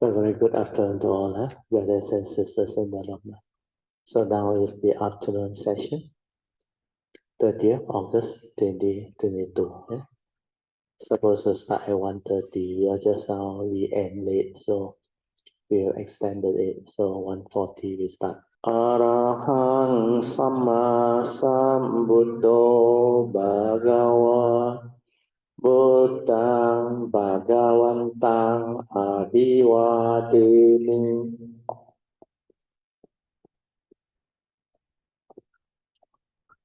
A very good afternoon to all, brothers and sisters in the Lord. So now is the afternoon session, 30th August 2022. Supposed to start at 1:30. We are just now, we end late, so we have extended it. So 1:40 we start. Arahang Samma Sambuddho Bhagava Buddhang Bhagavantang Abhivademi.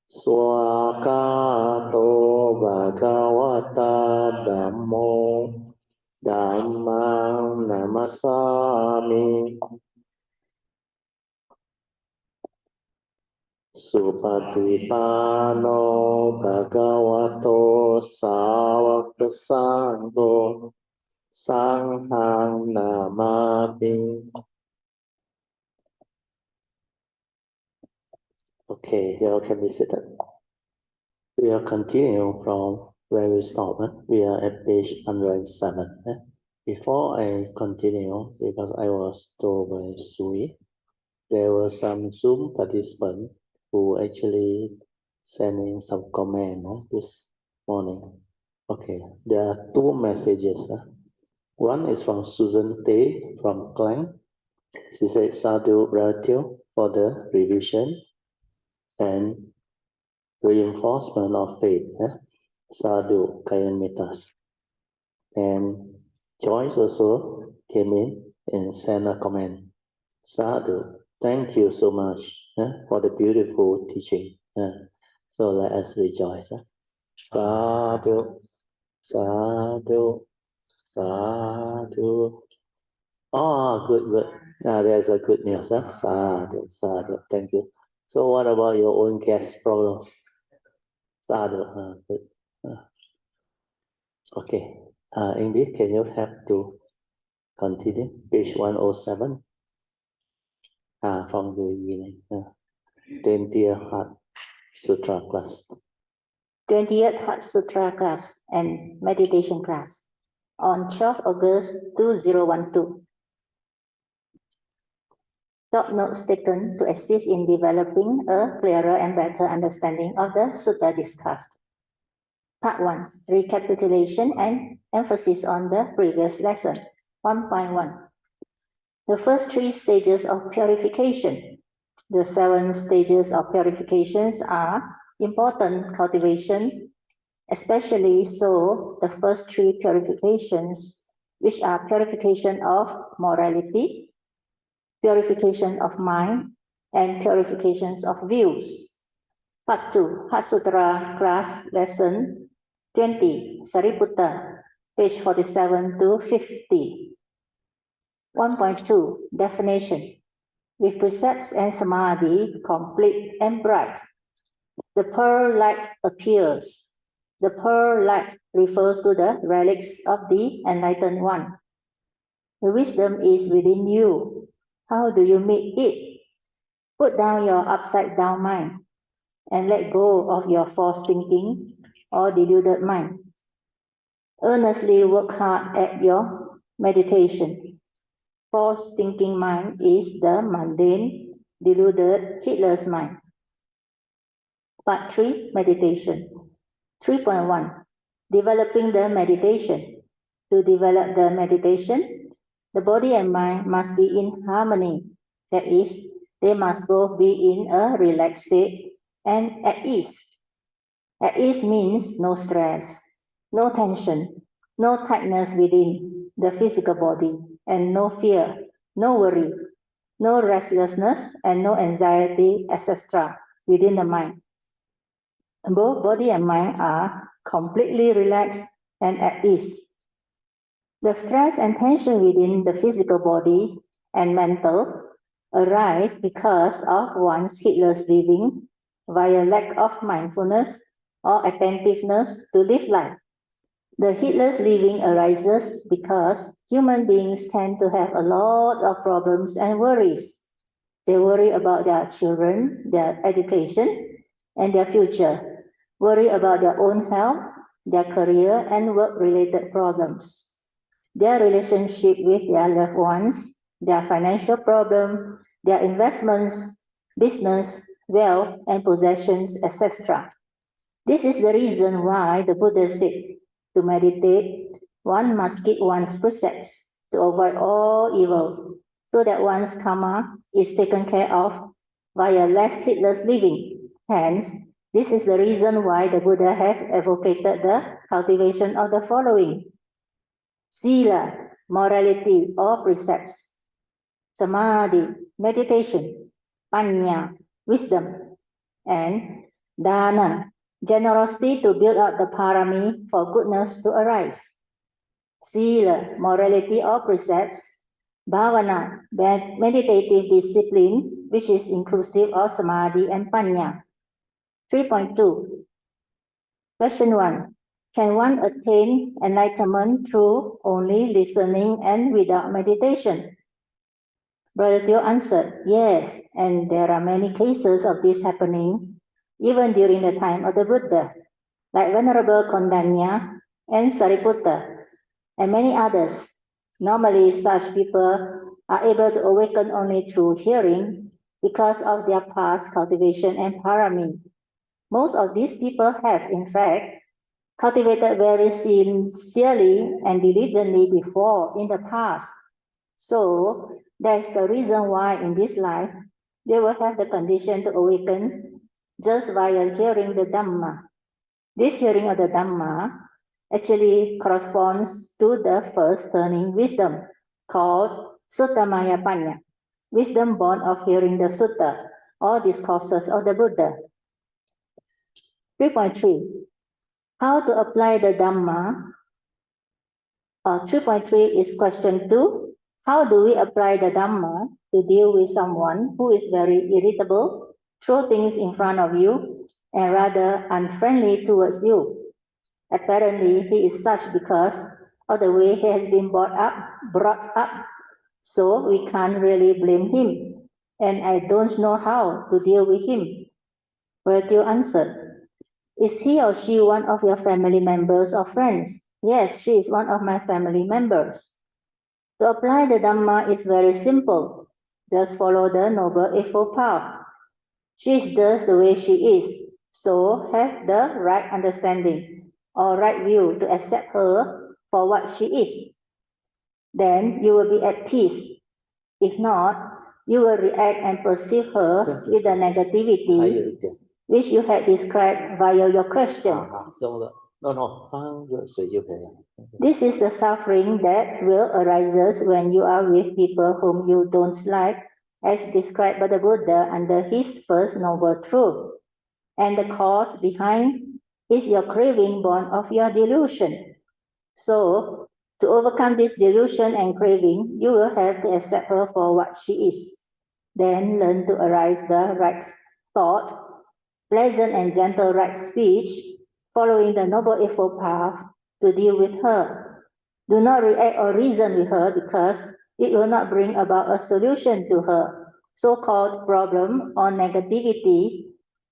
Swakato Bhagavata Dhammo Dhammang Namasami. Supatipano Bhagavato Sāvaka Sangho Sanghang Namami. Okay, you all can be seated. We will continue from where we stopped. We are at page 107. Before I continue, because I was told by Sui, there were some Zoom participants who actually sending some comment this morning. Okay, there are two messages. One is from Susan Tay from Klang. She said, Sadhu Ratio for the revision and reinforcement of faith. Sadhu Kayamitas. And Joyce also came in and sent a comment. Sadhu, thank you so much for the beautiful teaching. So let us rejoice. Sadhu, sadhu, sadhu. Oh, good. Now there's a good news. Sadhu, sadhu. Thank you. So what about your own guest problem? Sadhu. Good. Okay. Ingrid, can you help to continue? Page 107. From the beginning. 20th Heart Sutra class. 20th Heart Sutra class and meditation class on 12 August 2012. Top notes taken to assist in developing a clearer and better understanding of the sutta discussed. Part 1. Recapitulation and emphasis on the previous lesson. 1.1. The first 3 stages of purification. The 7 stages of purifications are important cultivation, especially so the first 3 purifications, which are purification of morality, purification of mind, and purifications of views. Part 2, Heart Sutra class lesson 20, Sariputta, page 47 to 50. 1.2, definition. With precepts and samadhi complete and bright, the pearl light appears. The pearl light refers to the relics of the enlightened one. The wisdom is within you. How do you meet it? Put down your upside down mind and let go of your false thinking or deluded mind. Earnestly work hard at your meditation. False thinking mind is the mundane, deluded, heedless mind. Part 3, meditation. 3.1, developing the meditation. To develop the meditation, the body and mind must be in harmony. That is, they must both be in a relaxed state and at ease. At ease means no stress, no tension, no tightness within the physical body, and no fear, no worry, no restlessness, and no anxiety, etc. within the mind. Both body and mind are completely relaxed and at ease. The stress and tension within the physical body and mental arise because of one's heedless living via lack of mindfulness or attentiveness to live life. The heedless living arises because human beings tend to have a lot of problems and worries. They worry about their children, their education, and their future, worry about their own health, their career, and work-related problems. their relationship with their loved ones, their financial problem, their investments, business, wealth, and possessions, etc. This is the reason why the Buddha said to meditate, one must keep one's precepts to avoid all evil, so that one's karma is taken care of via less heedless living. Hence, this is the reason why the Buddha has advocated the cultivation of the following: Sila, morality or precepts; Samadhi, meditation; Panya, wisdom; and Dana, generosity to build up the parami for goodness to arise. Sila, morality or precepts; Bhavana, meditative discipline, which is inclusive of Samadhi and Panya. 3.2. Question 1. Can one attain enlightenment through only listening and without meditation? Brother Teo answered, yes, and there are many cases of this happening even during the time of the Buddha, like Venerable Kondanya and Sariputta, and many others. Normally, such people are able to awaken only through hearing because of their past cultivation and parami. Most of these people have, in fact, cultivated very sincerely and diligently before in the past. So, that's the reason why in this life, they will have the condition to awaken just via hearing the Dhamma. This hearing of the Dhamma actually corresponds to the first turning wisdom called Suttamaya Panya, wisdom born of hearing the Sutta or discourses of the Buddha. 3.3. How to apply the Dhamma? 3.3 is question 2. How do we apply the Dhamma to deal with someone who is very irritable, throw things in front of you, and rather unfriendly towards you? Apparently, he is such because of the way he has been brought up. So we can't really blame him, and I don't know how to deal with him. Virtue answered, is he or she one of your family members or friends? Yes, she is one of my family members. To apply the Dhamma is very simple. Just follow the Noble Eightfold Path. She is just the way she is, so have the right understanding or right view to accept her for what she is. Then you will be at peace. If not, you will react and perceive her with the negativity which you had described via your question. This is the suffering that will arise when you are with people whom you don't like, as described by the Buddha under his first noble truth. And the cause behind is your craving born of your delusion. So, to overcome this delusion and craving, you will have to accept her for what she is. Then learn to arise the right thought, pleasant and gentle right speech, following the Noble Eightfold Path to deal with her. Do not react or reason with her because it will not bring about a solution to her so-called problem or negativity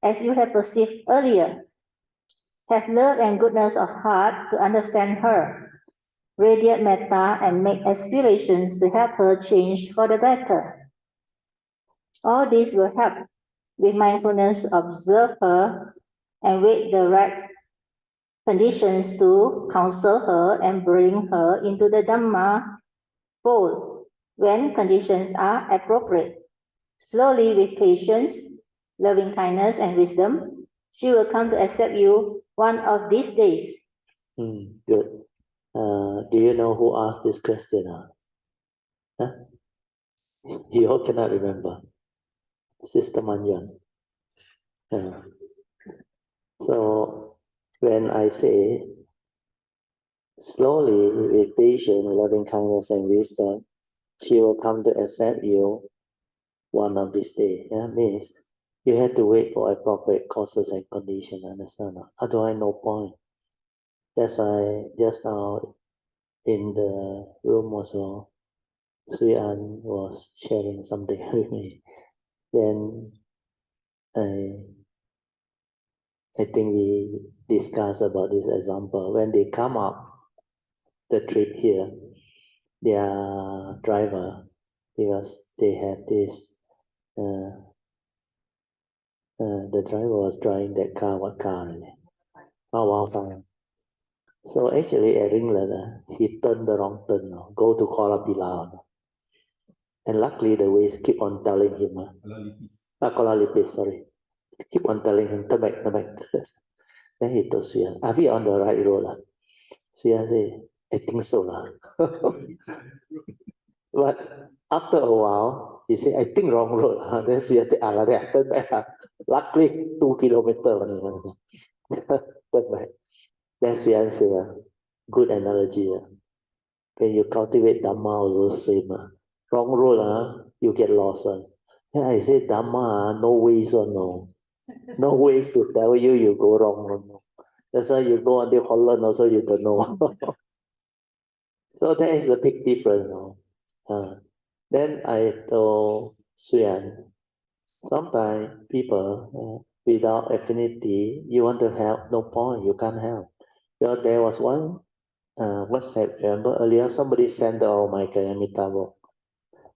as you have perceived earlier. Have love and goodness of heart to understand her. Radiate metta and make aspirations to help her change for the better. All this will help. With mindfulness, observe her and wait the right conditions to counsel her and bring her into the Dhamma fold when conditions are appropriate. Slowly, with patience, loving kindness, and wisdom, she will come to accept you one of these days. Good. Do you know who asked this question? Huh? You all cannot remember. Sister Manyan. So when I say slowly, with patience, loving kindness, and wisdom, she will come to accept you one of these days. Means you have to wait for appropriate causes and conditions, understand? Otherwise, no point. That's why just now in the room also, Sui An was sharing something with me. Then I think we discussed about this example. When they come up the trip here, their driver, because they had this, the driver was driving that car, what car really? Oh, wow. So actually at England, he turned the wrong turn, go to Kuala Pilau. And luckily the ways keep on telling him, Kuala Lipis, sorry. Keep on telling him, turn back. Then he told Suyan, are we on the right road? Suyan said, I think so. But after a while, he said, I think wrong road. Then Suyan said, like that, turn back. Luckily, 2 kilometers. Turn back. Then Suyan said, good analogy. When you cultivate Dhamma, also same. Wrong road, you get lost. Then I say, Dhamma, no ways, no. No ways to tell you you go wrong. No. That's why you go until Holland also you don't know. So that is a big difference. No? Then I told Suyan, sometimes people without affinity, you want to help, no point, you can't help. Well, there was one WhatsApp, remember earlier, somebody sent out my Kayamita book.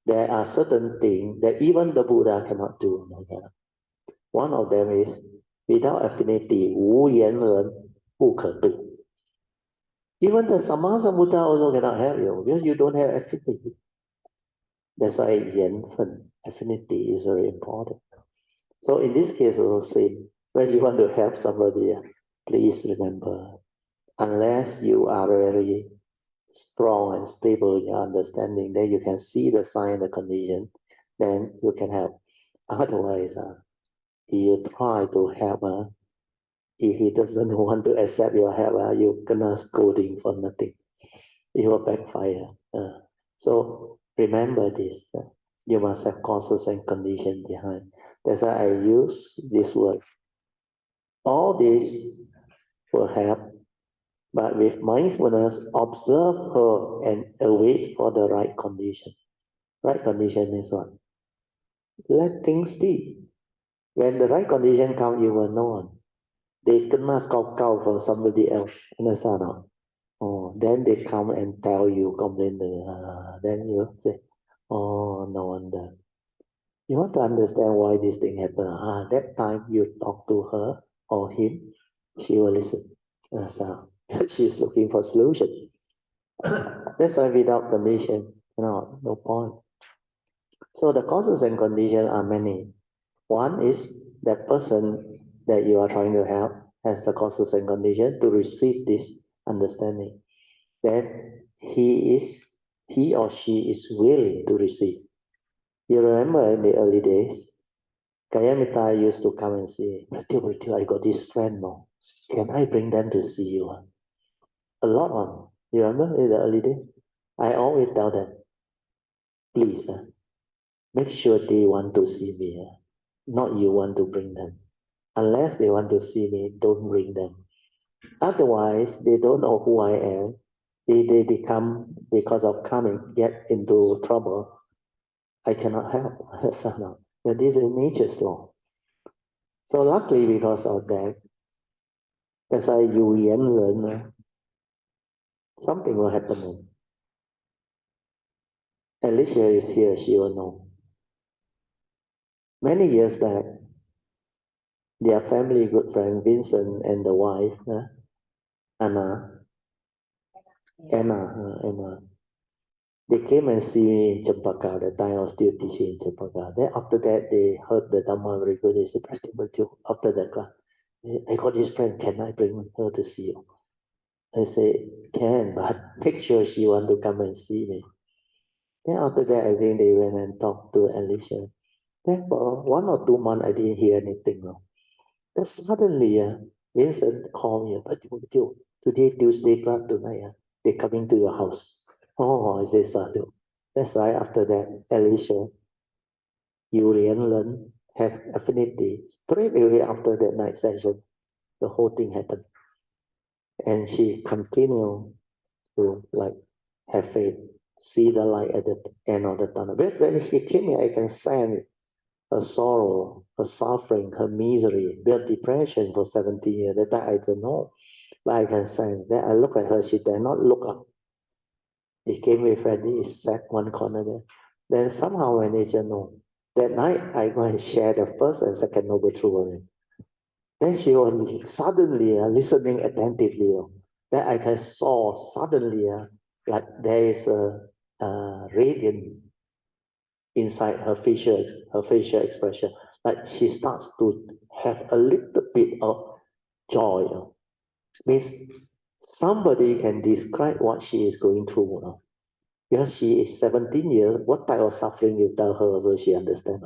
There are certain things that even the Buddha cannot do. One of them is, without affinity, 无言人不可度. Even the Sammasambuddha also cannot help you because you don't have affinity. That's why affinity is very important. So in this case also same. When you want to help somebody, please remember, unless you are very strong and stable in your understanding, then you can see the sign, the condition, then you can help. Otherwise, you try to help, if he doesn't want to accept your help, you're gonna scolding for nothing. It will backfire. So remember this. You must have causes and condition behind. That's why I use this word. All this will help, but with mindfulness, observe her and await for the right condition. Right condition is what? Let things be. When the right condition comes, you will know. They cannot kau for somebody else. Understand? Oh, then they come and tell you, complain. Then you say, oh, no wonder. You want to understand why this thing happened. That time you talk to her or him, she will listen. So she's looking for solution. That's why without condition, no point. So the causes and conditions are many. One is that person that you are trying to help has the causes and conditions to receive this understanding. That he or she is willing to receive. You remember in the early days, Kayamita used to come and say, Bratio, I got this friend now. Can I bring them to see you? A lot of. You remember in the early days? I always tell them, please, make sure they want to see me, not you want to bring them. Unless they want to see me, don't bring them. Otherwise, they don't know who I am. They become, because of coming, get into trouble. I cannot help. So, but this is nature's law. So luckily, because of that, that's why you learn, something will happen. Alicia is here, she will know. Many years back, their family good friend Vincent and the wife, Anna, they came and see me in Champaka. That time I was still teaching in Champaka. Then after that, they heard the Dhamma very good. They said, after that class, I got this friend, can I bring her to see you? I say, can, but make sure she want to come and see me. Then after that, I think they went and talked to Alicia. Then for 1 or 2 months, I didn't hear anything. Then suddenly, Vincent called me, but today, Tuesday class tonight, they coming to your house. Oh, I say, Sadhu. That's why after that, Alicia, learn, have affinity. Straight away after that night session, the whole thing happened. And she continued to have faith, see the light at the end of the tunnel. But when she came here, I can sense her sorrow, her suffering, her misery, her depression for 70 years. That time I don't know, but I can sense that. I look at her, she dare not look up. He came with Freddie, he sat one corner there. Then somehow when nature know, that night I go and share the first and second noble truth with him. Then she was suddenly listening attentively. Then I can saw suddenly like there is a radiant inside her facial expression. Like she starts to have a little bit of joy. Means somebody can describe what she is going through. Because she is 17 years, what type of suffering you tell her so she understand.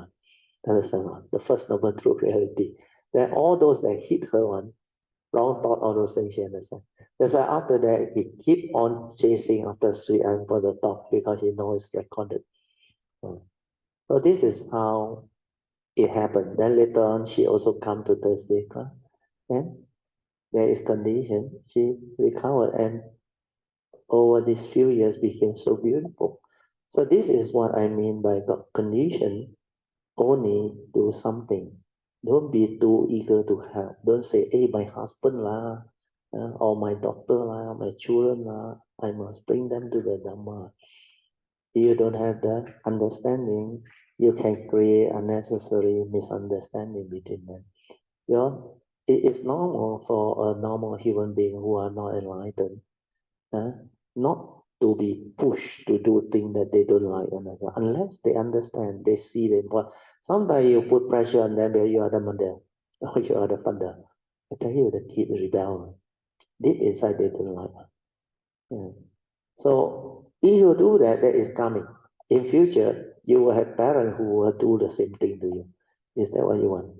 Understand? The first noble truth reality. Then all those that hit her one, wrong thought, all those things she understand. That's why after that, he keep on chasing after Sri Ang for the talk because he knows it's recorded. So this is how it happened. Then later on, she also come to Thursday class. And there is condition. She recovered and over these few years became so beautiful. So this is what I mean by God condition. Only do something. Don't be too eager to help. Don't say, hey, my husband lah, or my daughter lah, my children lah, I must bring them to the Dhamma. If you don't have the understanding, you can create unnecessary misunderstanding between them. You know, it is normal for a normal human being who are not enlightened, not to be pushed to do things that they don't like, unless they understand, they see them. But sometimes you put pressure on them, you are the mother, or you are the father. I tell you, the kid rebel. Deep inside, they don't like. So if you do that, that is coming. In future, you will have parents who will do the same thing to you. Is that what you want?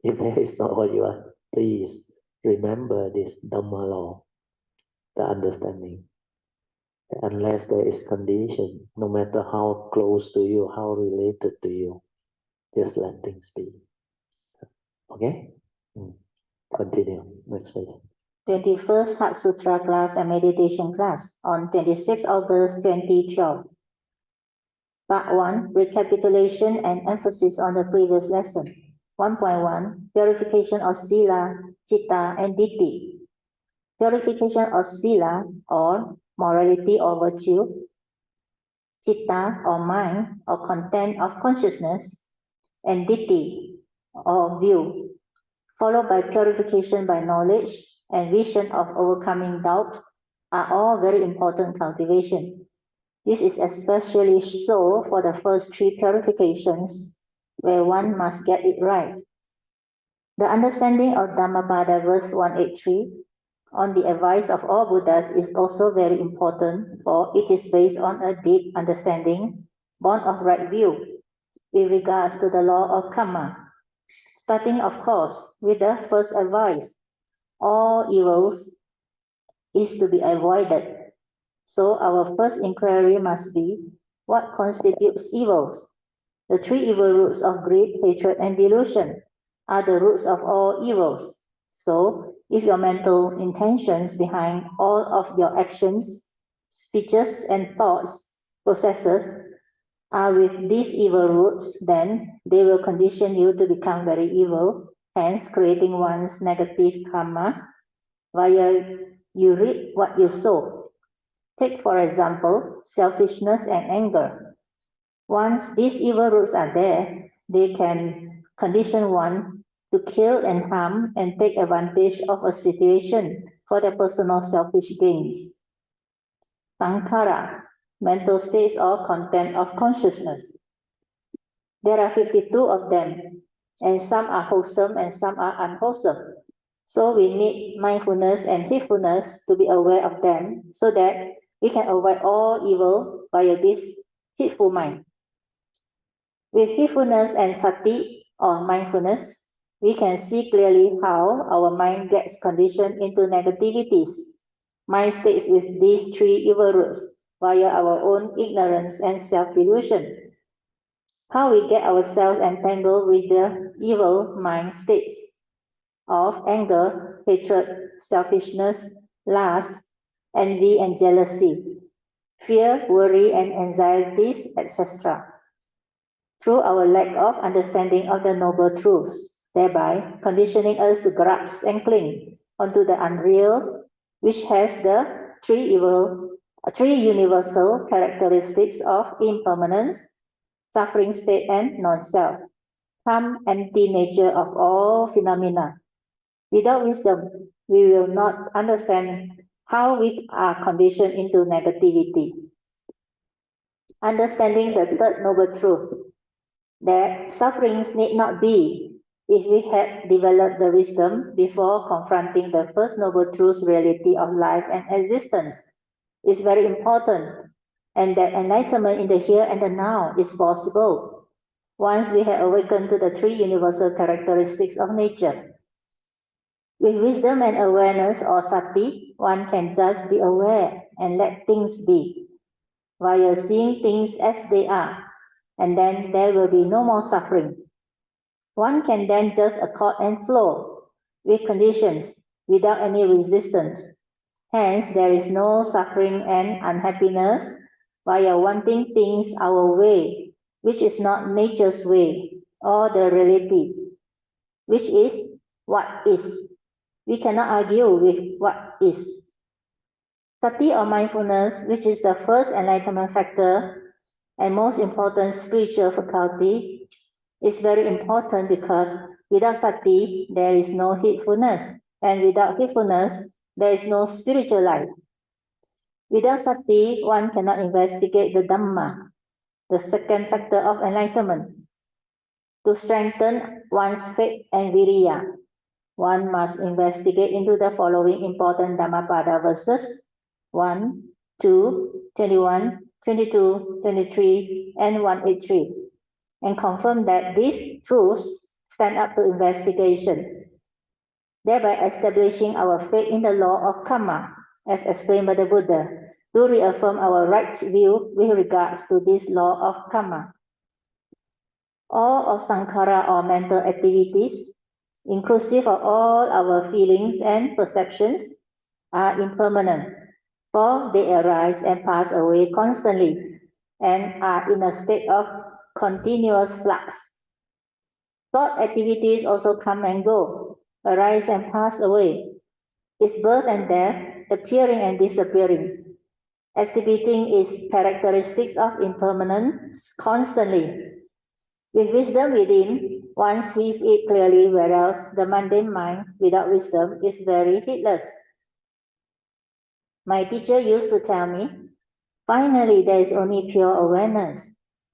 If that is not what you want, please remember this Dhamma law, the understanding. Unless there is condition, no matter how close to you, how related to you, just let things be. Okay? Continue. Next page. 21st Heart Sutra class and meditation class on 26 August 2012. Part 1, recapitulation and emphasis on the previous lesson. 1.1, purification of Sila, Citta, and Ditti. Purification of Sila, or morality or virtue, Citta, or mind, or content of consciousness, and Ditti, or view, followed by purification by knowledge and vision of overcoming doubt, are all very important cultivation. This is especially so for the first three purifications, where one must get it right. The understanding of Dhammapada verse 183 on the advice of all Buddhas is also very important, for it is based on a deep understanding, born of right view, with regards to the law of karma. Starting, of course, with the first advice, all evils is to be avoided. So our first inquiry must be, what constitutes evils? The three evil roots of greed, hatred, and delusion are the roots of all evils. So, if your mental intentions behind all of your actions, speeches, and thoughts, processes, are with these evil roots, then they will condition you to become very evil, hence creating one's negative karma via you reap what you sow. Take, for example, selfishness and anger. Once these evil roots are there, they can condition one to kill and harm and take advantage of a situation for their personal selfish gains. Sankhara, mental states or content of consciousness. There are 52 of them, and some are wholesome and some are unwholesome. So we need mindfulness and heedfulness to be aware of them so that we can avoid all evil via this heedful mind. With heedfulness and sati or mindfulness, we can see clearly how our mind gets conditioned into negativities. Mind states with these three evil roots via our own ignorance and self-delusion. How we get ourselves entangled with the evil mind states of anger, hatred, selfishness, lust, envy, and jealousy, fear, worry, and anxieties, etc. Through our lack of understanding of the noble truths, thereby conditioning us to grasp and cling onto the unreal, which has the three evil Three universal characteristics of impermanence, suffering state, and non-self, come anti-nature of all phenomena. Without wisdom, we will not understand how we are conditioned into negativity. Understanding the third noble truth, that sufferings need not be, if we had developed the wisdom before confronting the first noble truth reality of life and existence, is very important, and that enlightenment in the here and the now is possible once we have awakened to the three universal characteristics of nature. With wisdom and awareness or sati, one can just be aware and let things be, while seeing things as they are, and then there will be no more suffering. One can then just accord and flow with conditions without any resistance. Hence, there is no suffering and unhappiness while wanting things our way, which is not nature's way, or the reality, which is what is. We cannot argue with what is. Sati or mindfulness, which is the first enlightenment factor and most important spiritual faculty, is very important because without sati, there is no heedfulness, and without heedfulness, there is no spiritual life. Without sati, one cannot investigate the Dhamma, the second factor of enlightenment. To strengthen one's faith and viriya, one must investigate into the following important Dhammapada verses 1, 2, 21, 22, 23, and 183, and confirm that these truths stand up to investigation, thereby establishing our faith in the law of karma, as explained by the Buddha, to reaffirm our right view with regards to this law of karma. All of sankhara or mental activities, inclusive of all our feelings and perceptions, are impermanent, for they arise and pass away constantly and are in a state of continuous flux. Thought activities also come and go, arise and pass away. Its birth and death, appearing and disappearing, exhibiting its characteristics of impermanence constantly. With wisdom within, one sees it clearly, whereas the mundane mind without wisdom is very heedless. My teacher used to tell me, finally there is only pure awareness,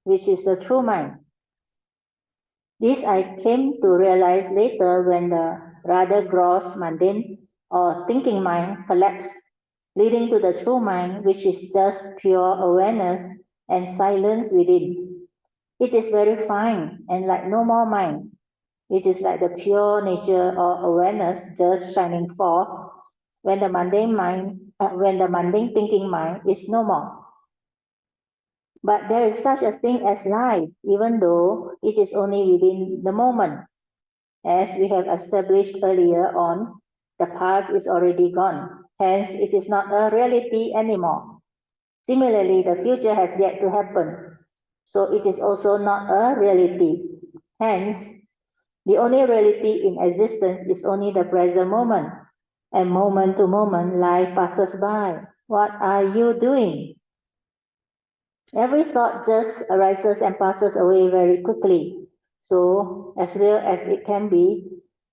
which is the true mind. This I came to realize later when the rather gross mundane or thinking mind collapsed, leading to the true mind, which is just pure awareness and silence within. It is very fine and like no more mind. It is like the pure nature or awareness just shining forth when the mundane thinking mind is no more. But there is such a thing as life, even though it is only within the moment. As we have established earlier on, the past is already gone. Hence, it is not a reality anymore. Similarly, the future has yet to happen. So it is also not a reality. Hence, the only reality in existence is only the present moment. And moment to moment, life passes by. What are you doing? Every thought just arises and passes away very quickly. So, as real as it can be,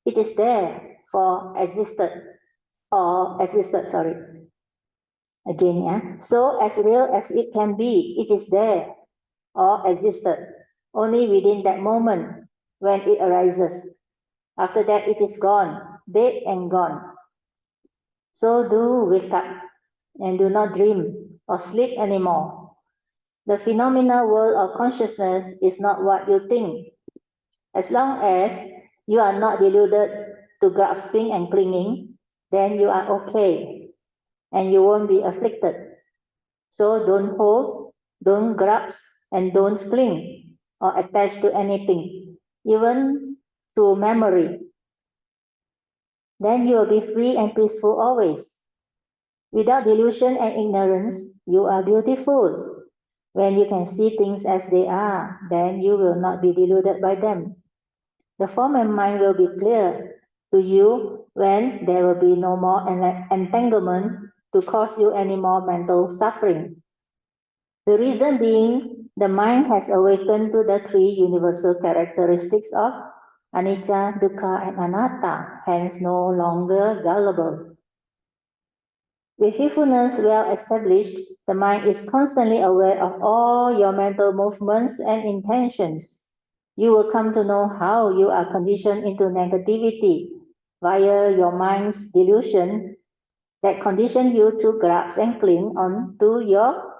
it is there for existed. Again, yeah. So, as real as it can be, it is there or existed only within that moment when it arises. After that, it is gone, dead and gone. So do wake up and do not dream or sleep anymore. The phenomena world of consciousness is not what you think. As long as you are not deluded to grasping and clinging, then you are okay and you won't be afflicted. So don't hold, don't grasp, and don't cling or attach to anything, even to memory. Then you will be free and peaceful always. Without delusion and ignorance, you are beautiful. When you can see things as they are, then you will not be deluded by them. The form and mind will be clear to you when there will be no more entanglement to cause you any more mental suffering. The reason being, the mind has awakened to the three universal characteristics of anicca, dukkha, and anatta, hence no longer gullible. With fearfulness well established, the mind is constantly aware of all your mental movements and intentions. You will come to know how you are conditioned into negativity via your mind's delusion that condition you to grasp and cling on to your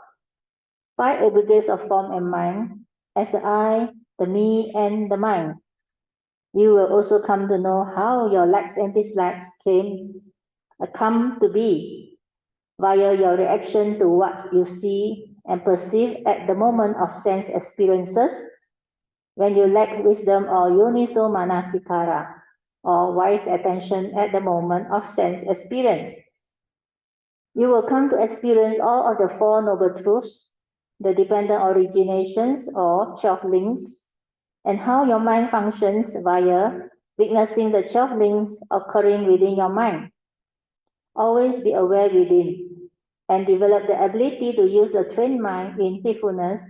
five aggregates of form and mind as the I, the me, and the mind. You will also come to know how your likes and dislikes come to be via your reaction to what you see and perceive at the moment of sense experiences when you lack wisdom or yoniso manasikara or wise attention at the moment of sense experience. You will come to experience all of the Four Noble Truths, the dependent originations or 12 links, and how your mind functions via witnessing the 12 links occurring within your mind. Always be aware within and develop the ability to use the trained mind in fearfulness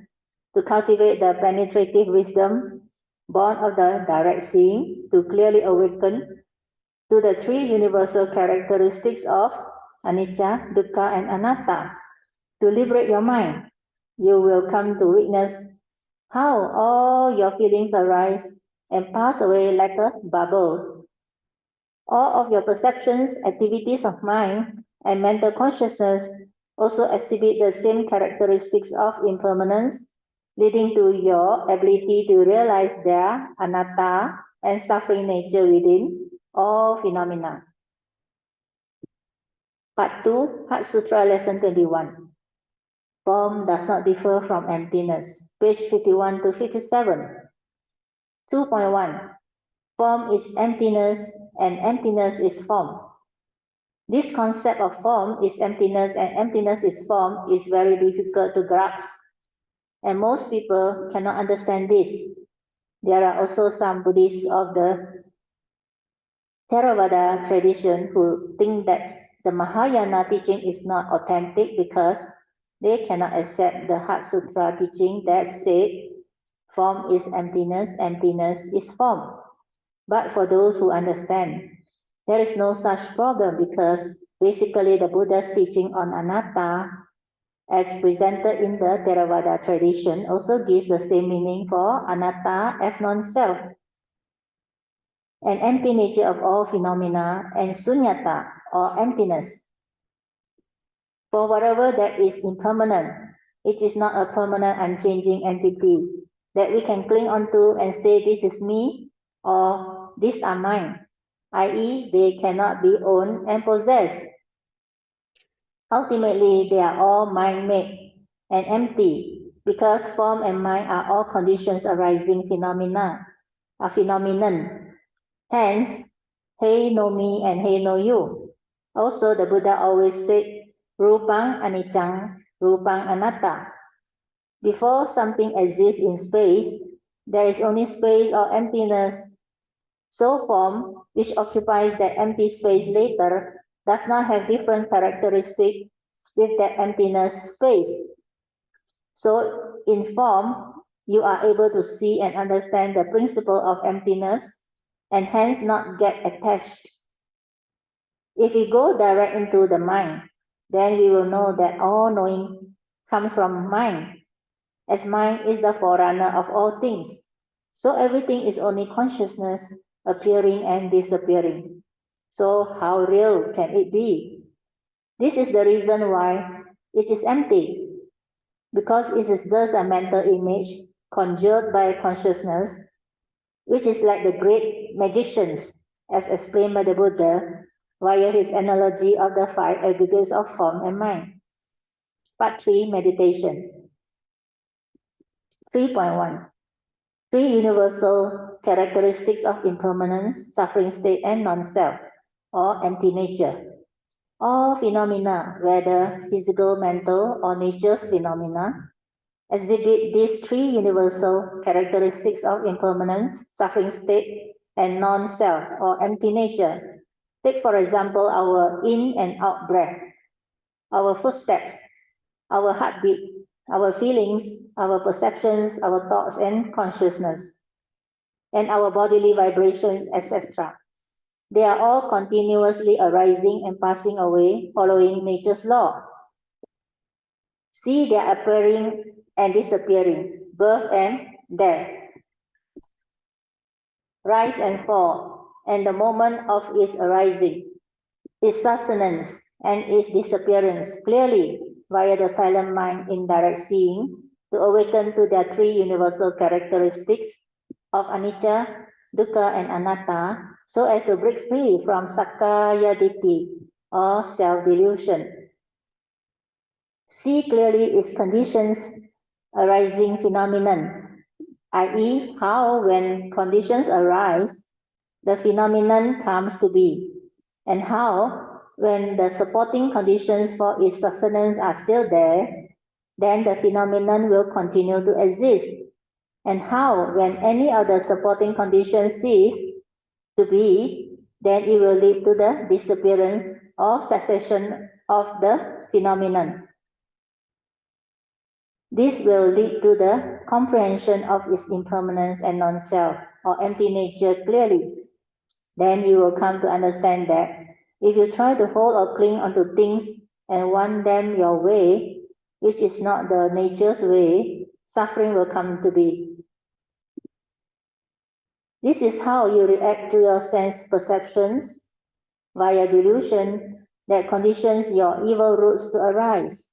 to cultivate the penetrative wisdom born of the direct seeing to clearly awaken to the three universal characteristics of anicca, dukkha, and anatta. To liberate your mind, you will come to witness how all your feelings arise and pass away like a bubble. All of your perceptions, activities of mind, and mental consciousness also exhibit the same characteristics of impermanence, leading to your ability to realize their anatta and suffering nature within all phenomena. Part 2, Heart Sutra Lesson 21. Form does not differ from emptiness. Page 51 to 57. 2.1. Form is emptiness and emptiness is form. This concept of form is emptiness and emptiness is form is very difficult to grasp, and most people cannot understand this. There are also some Buddhists of the Theravada tradition who think that the Mahayana teaching is not authentic because they cannot accept the Heart Sutra teaching that said form is emptiness, emptiness is form. But for those who understand, there is no such problem because basically the Buddha's teaching on anatta as presented in the Theravada tradition also gives the same meaning for anatta as non-self, an empty nature of all phenomena, and sunyata or emptiness. For whatever that is impermanent, it is not a permanent unchanging entity that we can cling onto and say this is me or these are mine, i.e. they cannot be owned and possessed. Ultimately, they are all mind-made and empty because form and mind are all conditions arising phenomena, a phenomenon. Hence, hey no me and hey no you. Also, the Buddha always said, rupang anicca, rupang anatta. Before something exists in space, there is only space or emptiness. So form, which occupies that empty space later, does not have different characteristics with that emptiness space. So in form, you are able to see and understand the principle of emptiness and hence not get attached. If we go direct into the mind, then we will know that all knowing comes from mind, as mind is the forerunner of all things. So everything is only consciousness appearing and disappearing. So how real can it be? This is the reason why it is empty, because it is just a mental image conjured by consciousness, which is like the great magicians, as explained by the Buddha via his analogy of the five aggregates of form and mind. Part 3, Meditation. 3.1. Three universal characteristics of impermanence, suffering state, and non-self, or empty nature. All phenomena, whether physical, mental, or nature's phenomena, exhibit these three universal characteristics of impermanence, suffering state, and non-self, or empty nature. Take, for example, our in and out breath. our footsteps, our heartbeat, our feelings, our perceptions, our thoughts and consciousness, and our bodily vibrations, etc. They are all continuously arising and passing away, following nature's law. See their appearing and disappearing, birth and death, rise and fall, and the moment of its arising, its sustenance, and its disappearance clearly via the silent mind in direct seeing to awaken to their three universal characteristics of anicca, dukkha, and anatta, so as to break free from sakkaya ditthi or self-delusion. See clearly its conditions arising phenomenon, i.e., how when conditions arise, the phenomenon comes to be, and how when the supporting conditions for its sustenance are still there, then the phenomenon will continue to exist, and how when any of the supporting conditions cease to be, then it will lead to the disappearance or cessation of the phenomenon. This will lead to the comprehension of its impermanence and non-self or empty nature clearly. Then you will come to understand that if you try to hold or cling onto things and want them your way, which is not the nature's way, suffering will come to be. This is how you react to your sense perceptions via delusion that conditions your evil roots to arise.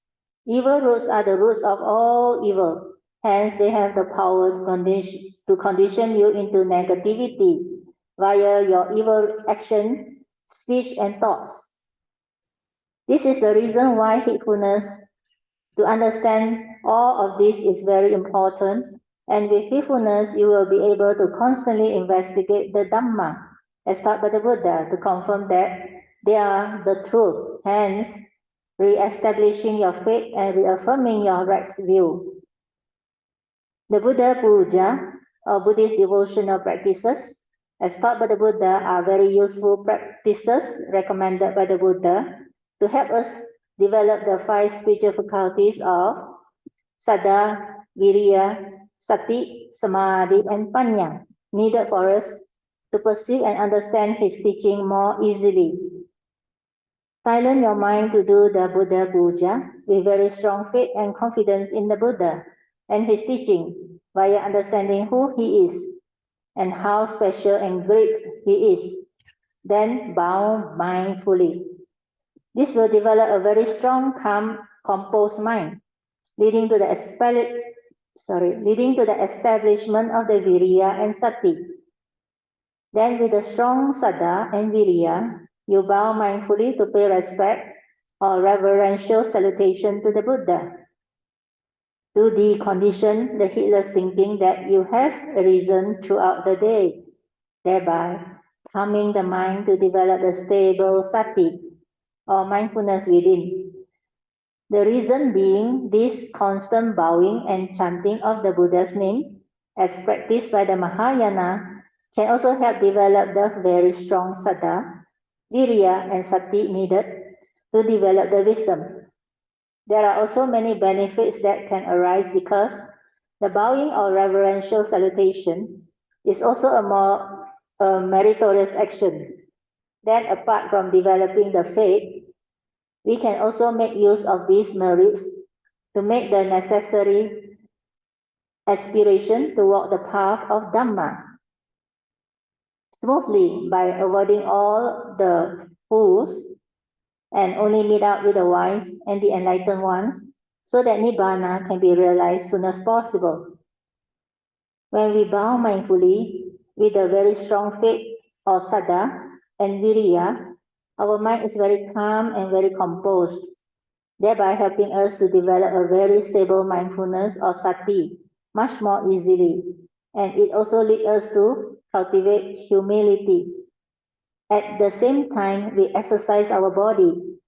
Evil roots are the roots of all evil. Hence, they have the power to condition you into negativity via your evil action, speech, and thoughts. This is the reason why heedfulness, to understand all of this, is very important. And with heedfulness, you will be able to constantly investigate the Dhamma, as taught by the Buddha, to confirm that they are the truth. Hence, re-establishing your faith and reaffirming your right view. The Buddha Puja, or Buddhist devotional practices, as taught by the Buddha, are very useful practices recommended by the Buddha to help us develop the 5 spiritual faculties of Saddha, Viriya, Sati, Samadhi, and Panya, needed for us to perceive and understand his teaching more easily. Silence your mind to do the Buddha Puja with very strong faith and confidence in the Buddha and his teaching via understanding who he is and how special and great he is. Then bow mindfully. This will develop a very strong, calm, composed mind, leading to the establishment of the Viriya and Sati. Then with a strong Saddha and Viriya, you bow mindfully to pay respect or reverential salutation to the Buddha. To decondition the heedless thinking that you have arisen throughout the day, thereby calming the mind to develop a stable Sati or mindfulness within. The reason being this constant bowing and chanting of the Buddha's name, as practiced by the Mahayana, can also help develop the very strong Saddha, Viriya, and Sati needed to develop the wisdom. There are also many benefits that can arise because the bowing or reverential salutation is also a more meritorious action. Then, apart from developing the faith, we can also make use of these merits to make the necessary aspiration to walk the path of Dhamma smoothly by avoiding all the fools and only meet up with the wise and the enlightened ones so that Nibbana can be realized soon as possible. When we bow mindfully with a very strong faith or Saddha and Viriya, our mind is very calm and very composed, thereby helping us to develop a very stable mindfulness or Sati much more easily. And it also leads us to cultivate humility. At the same time, we exercise our body.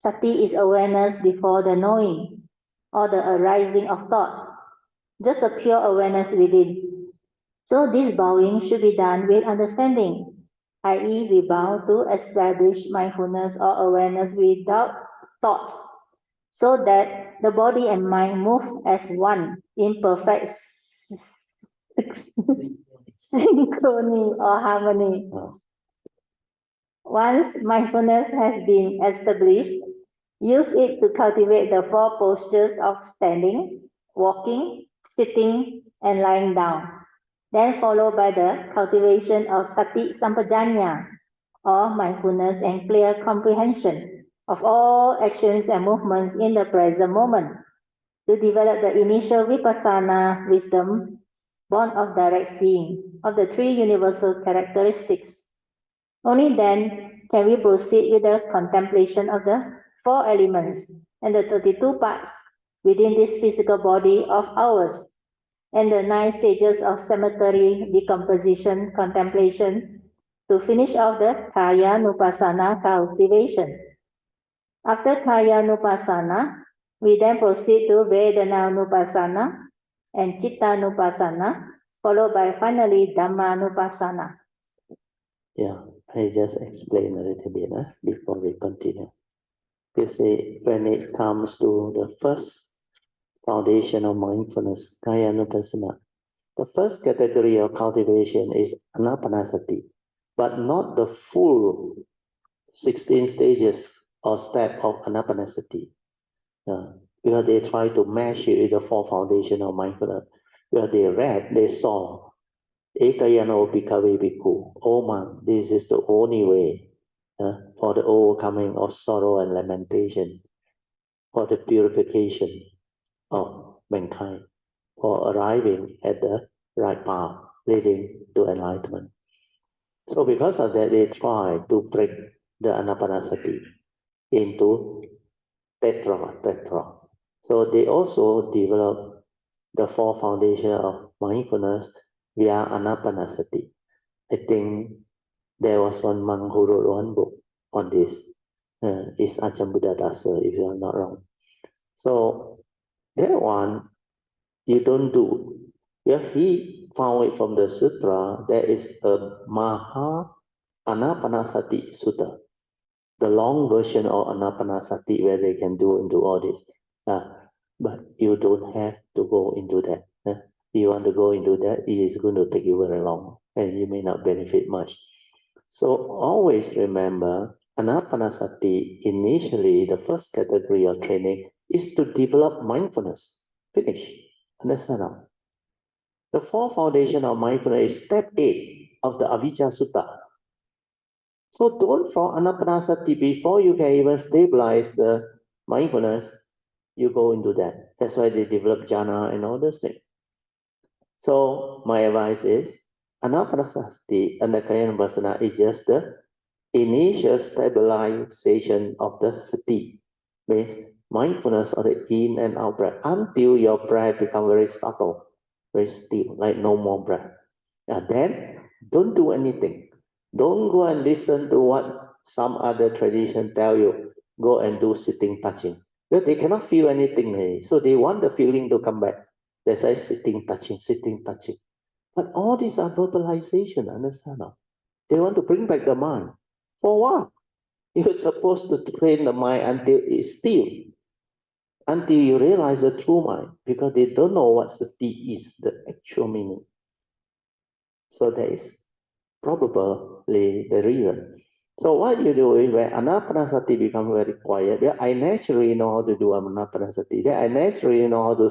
Sati is awareness before the knowing or the arising of thought, just a pure awareness within. So this bowing should be done with understanding, i.e., we bow to establish mindfulness or awareness without thought so that the body and mind move as one in perfect synchrony or harmony. Once mindfulness has been established, use it to cultivate the four postures of standing, walking, sitting, and lying down. Then followed by the cultivation of sati sampajanya, or mindfulness and clear comprehension of all actions and movements in the present moment, to develop the initial vipassana wisdom, born of direct seeing, of the three universal characteristics. Only then can we proceed with the contemplation of the four elements and the 32 parts within this physical body of ours, and the 9 stages of cemetery decomposition contemplation, to finish off the Kaya Nupassana cultivation. After Kaya Nupassana, we then proceed to Vedana Nupassana and Chitta Nupassana, followed by finally Dhamma Nupassana. Yeah, I just explain a little bit before we continue. You see, when it comes to the first foundation of mindfulness, Kaya Nupassana, the first category of cultivation is Anapanasati, but not the full 16 stages or step of Anapanasati. Where they try to mash it with the four foundation of mindfulness. Where they read, they saw, Ekayano Bhikkhave Bhikkhu, O monk, this is the only way for the overcoming of sorrow and lamentation, for the purification of mankind, for arriving at the right path leading to enlightenment. So because of that, they try to break the Anapanasati into tetra. So they also develop the four foundation of mindfulness via Anapanasati. I think there was one monk who wrote one book on this. It's Ajahn Buddhadasa, if I'm not wrong. So that one you don't do. Yeah, he found it from the sutra. There is a Maha Anapanasati Sutta, the long version of Anapanasati where they can do all this. But you don't have to go into that. If you want to go into that, it is going to take you very long and you may not benefit much. So always remember, Anapanasati, initially, the first category of training is to develop mindfulness. Finish. Understand now? The fourth foundation of mindfulness is step 8 of the Avijja Sutta. So don't fall Anapanasati before you can even stabilize the mindfulness, you go into that. That's why they develop jhana and all those things. So my advice is, Anapanasati and the Kaya Nupassana is just the initial stabilization of the sati, means mindfulness of the in and out breath, until your breath become very subtle, very still, like no more breath. And then don't do anything. Don't go and listen to what some other tradition tell you. Go and do sitting touching. Because they cannot feel anything, so they want the feeling to come back. That's why sitting touching. But all these are verbalization, understand? They want to bring back the mind. For what? You're supposed to train the mind until it's still, until you realize the true mind, because they don't know what sati is, the actual meaning. So that is probably the reason. So what you do is when Anapanasati becomes very quiet, then I naturally know how to do Anapanasati. Then I naturally know how to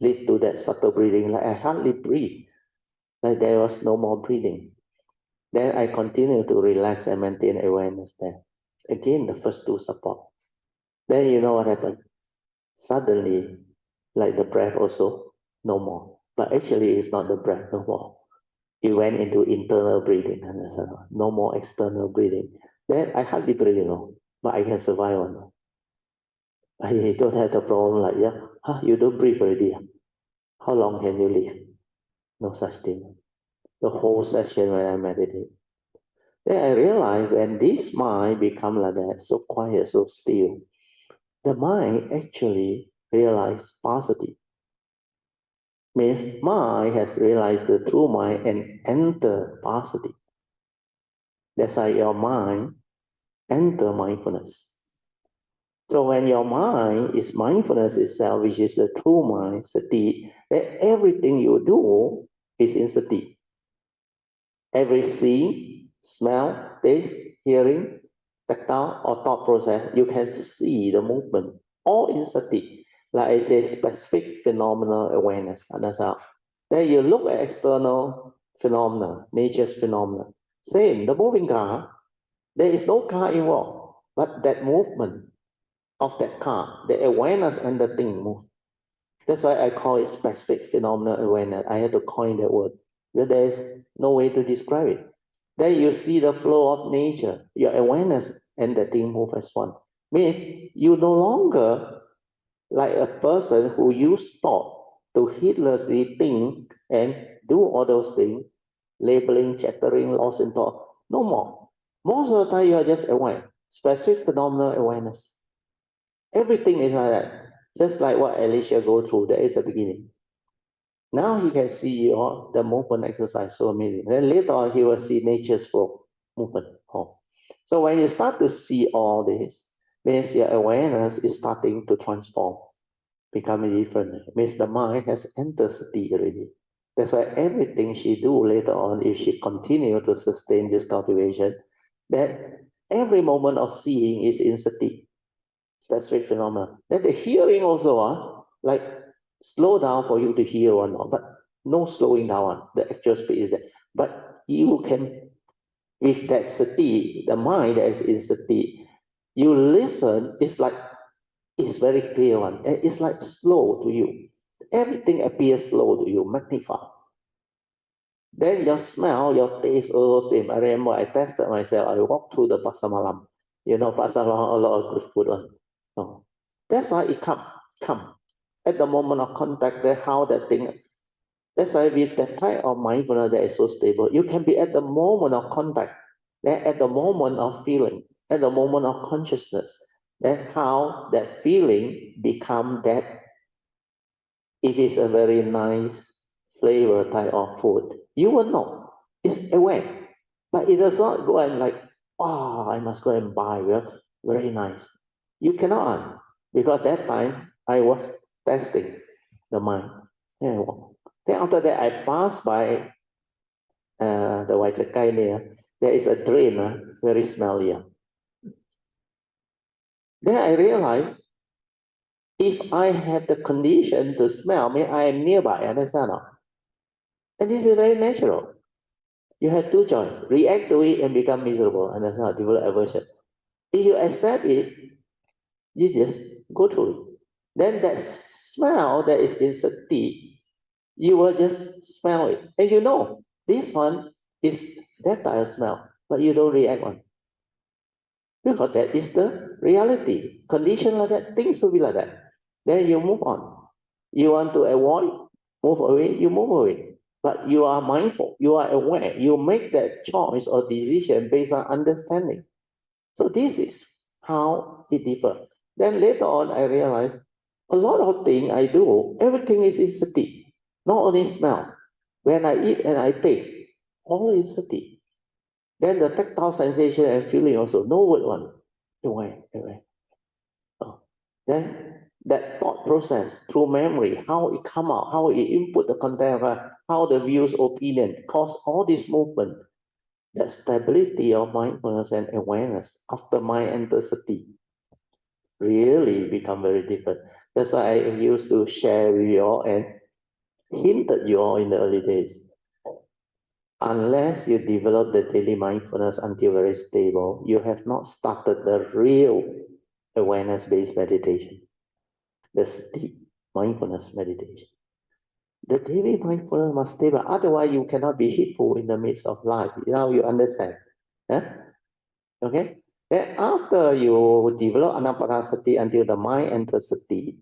lead to that subtle breathing. Like I hardly breathe, like there was no more breathing. Then I continue to relax and maintain awareness there. Again, the first two support. Then you know what happened? Suddenly, like the breath also, no more. But actually, it's not the breath no more. It went into internal breathing. No more external breathing. Then I hardly breathe, but I can survive on. I don't have the problem like, you don't breathe already. How long can you live? No such thing. The whole session when I meditate. Then I realize when this mind become like that, so quiet, so still, the mind actually realized paucity. Means mind has realized the true mind and enter paucity. That's why your mind enter mindfulness. So when your mind is mindfulness itself, which is the true mind, sati, then everything you do is in sati. Every see, smell, taste, hearing, tactile or thought process, you can see the movement, all in sati. Like I say, specific phenomenal awareness. Understand? Then you look at external phenomena, nature's phenomena. Same, the moving car, there is no car involved, but that movement of that car, the awareness and the thing move. That's why I call it specific phenomenal awareness. I had to coin that word. But there is no way to describe it. Then you see the flow of nature, your awareness and the thing move as one. Means you no longer like a person who use thought to heedlessly think and do all those things, labeling, chattering, lost in thought. No more. Most of the time you are just aware. Specific phenomenal awareness. Everything is like that. Just like what Alicia go through, there is a beginning. Now he can see all the movement exercise so amazing. Then later on, he will see nature's flow, movement. Oh. So when you start to see all this, means your awareness is starting to transform, becoming different. It means the mind has entered sati already. That's why everything she do later on, if she continue to sustain this cultivation, that every moment of seeing is in sati, specific phenomena. Then the hearing also, like slow down for you to hear one, but no slowing down. The actual speed is there. But you can, with that sati, the mind that is in sati, you listen, it's very clear one. It's like slow to you. Everything appears slow to you, magnified. Then your smell, your taste also same. I remember I tested myself. I walked through the Pasar Malam. You know, Pasar Malam, a lot of good food on. Oh. That's why it come. At the moment of contact, then how that thing. That's why with that type of mindfulness that is so stable, you can be at the moment of contact, then at the moment of feeling, at the moment of consciousness. Then how that feeling become that if it's a very nice flavor type of food, you will know. It's aware. But it does not go and like, oh, I must go and buy. Very nice. You cannot, because that time I was testing the mind. Then after that, I passed by the Waisakai there. There is a drain, very smelly. Then I realized if I have the condition to smell, I mean, I am nearby, understand? And this is very natural. You have two choices, react to it and become miserable, and that's not develop aversion. If you accept it, you just go through it. Then that smell that is in sati, you will just smell it. And you know, this one is that type of smell, but you don't react on. Because that is the reality. Condition like that, things will be like that. Then you move on. You want to avoid, move away, you move away. But you are mindful, you are aware, you make that choice or decision based on understanding. So this is how it differs. Then later on, I realized a lot of things I do, everything is in sati, not only smell. When I eat and I taste, all in sati. Then the tactile sensation and feeling also, no word one. Aware. Oh. Then that thought process through memory, how it come out, how it input the content, how the views, opinion, cause all this movement, that stability of mindfulness and awareness after mind enters sati really become very different. That's why I used to share with you all and hinted you all in the early days. Unless you develop the daily mindfulness until very stable, you have not started the real awareness-based meditation, the sati mindfulness meditation. The daily mindfulness must stable, otherwise you cannot be heedful in the midst of life. Now you understand. Yeah? Okay? Then after you develop anapanasati until the mind enters sati,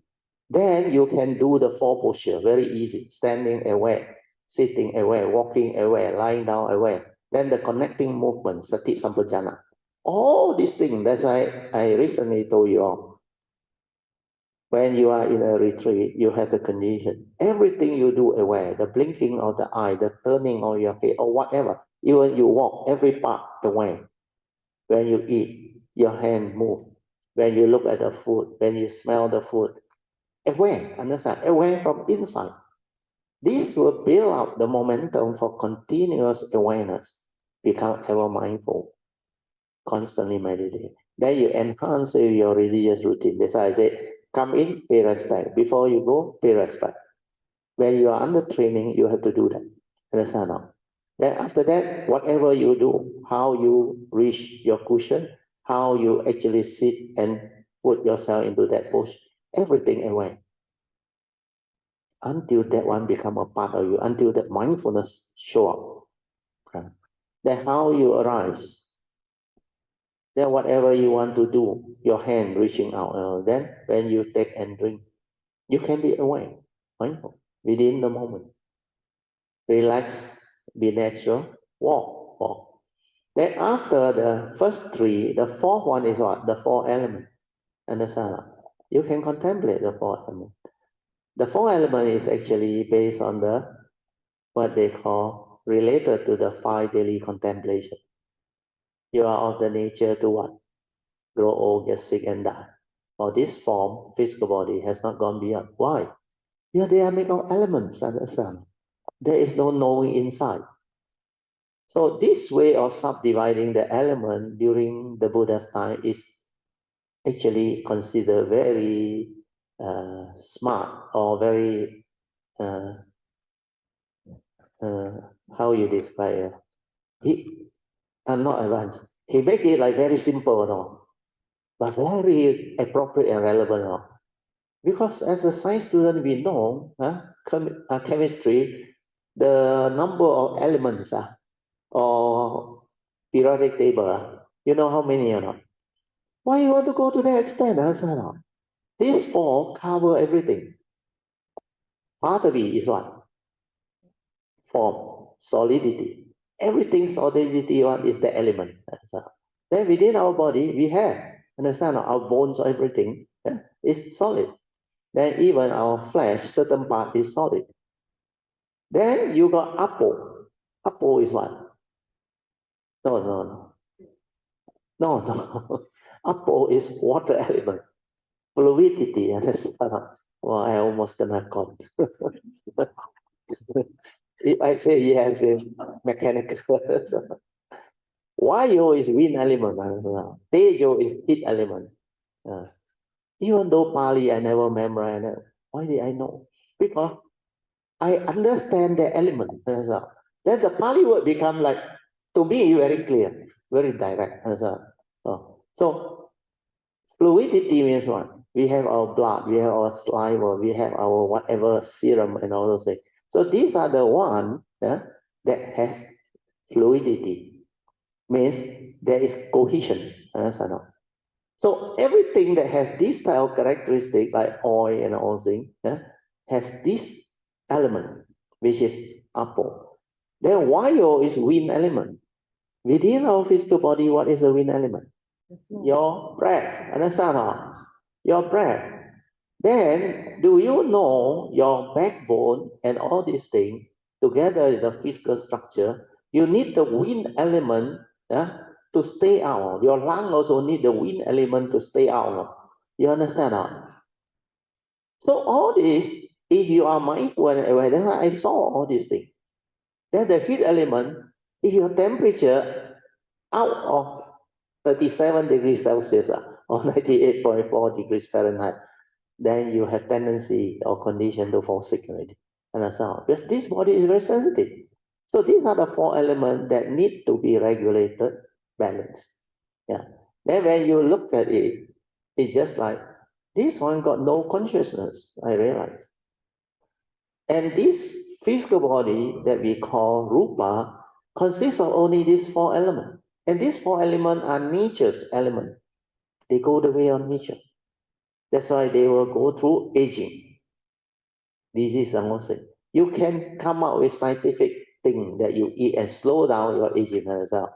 then you can do the four posture, very easy. Standing aware, sitting aware, walking aware, lying down aware. Then the connecting movement, sati sampajana. All these things, that's why I recently told you all. When you are in a retreat, you have the condition. Everything you do aware, the blinking of the eye, the turning of your head, or whatever. Even you walk, every part aware. When you eat, your hand move. when you look at the food, when you smell the food, aware, understand, aware from inside. This will build up the momentum for continuous awareness, become ever mindful, constantly meditate. Then you enhance your religious routine. That's why I say, come in, pay respect. Before you go, pay respect. When you are under training, you have to do that. Understand now? Then after that, whatever you do, how you reach your cushion, how you actually sit and put yourself into that pose, everything aware. Until that one become a part of you, until that mindfulness show up. Then how you arise. Then whatever you want to do, your hand reaching out. Then when you take and drink, you can be aware, mindful, within the moment. Relax, be natural, walk. Then after the first three, the fourth one is what? The four elements. Understand? You can contemplate the four elements. The four element is actually based on the what they call related to the 5 daily contemplation. You are of the nature to what? Grow old, get sick, and die. For this form, physical body has not gone beyond. Why? Yeah, they are made of elements, understand? There is no knowing inside. So this way of subdividing the element during the Buddha's time is actually considered very smart or very how you describe it? He not advanced. He make it like very simple, no, but very appropriate and relevant, no. Because as a science student, we know chemistry, the number of elements or periodic table. You know how many or not? Why you want to go to that extent? These four cover everything. Patavi is what? Form, solidity. Everything solidity one is the element. Then within our body, we have, understand, our bones, everything is solid. Then even our flesh, certain part is solid. Then you got Apo. Apo is what? No. Apo is water element. Fluidity, understand? Well, I almost gonna caught. If I say yes, it's mechanical. Vayu is wind element. Tejo is heat element. Even though Pali I never memorize, why did I know? Because I understand the element. Then the Pali word become like, to me, very clear, very direct. So fluidity means what? We have our blood, we have our saliva, we have our whatever serum and all those things. So these are the one that has fluidity. Means there is cohesion. Understand? So everything that has this type of characteristic, like oil and all things, has this element, which is Apo. Then Vayu is wind element. Within our physical body, what is the wind element? Your breath. Understand? Your breath. Then, do you know your backbone and all these things, together with the physical structure, you need the wind element to stay out. Your lung also need the wind element to stay out. You understand? So all this, if you are mindful and aware, then I saw all these things. Then the heat element, if your temperature out of 37 degrees Celsius or 98.4 degrees Fahrenheit, then you have tendency or condition to fall sick already. Understand? Because this body is very sensitive. So these are the four elements that need to be regulated, balanced. Yeah. Then when you look at it, it's just like this one got no consciousness, I realize. And this physical body that we call rupa consists of only these four elements. And these four elements are nature's elements. They go the way of nature. That's why they will go through aging. Disease and all things. You can come up with scientific thing that you eat and slow down your aging as well.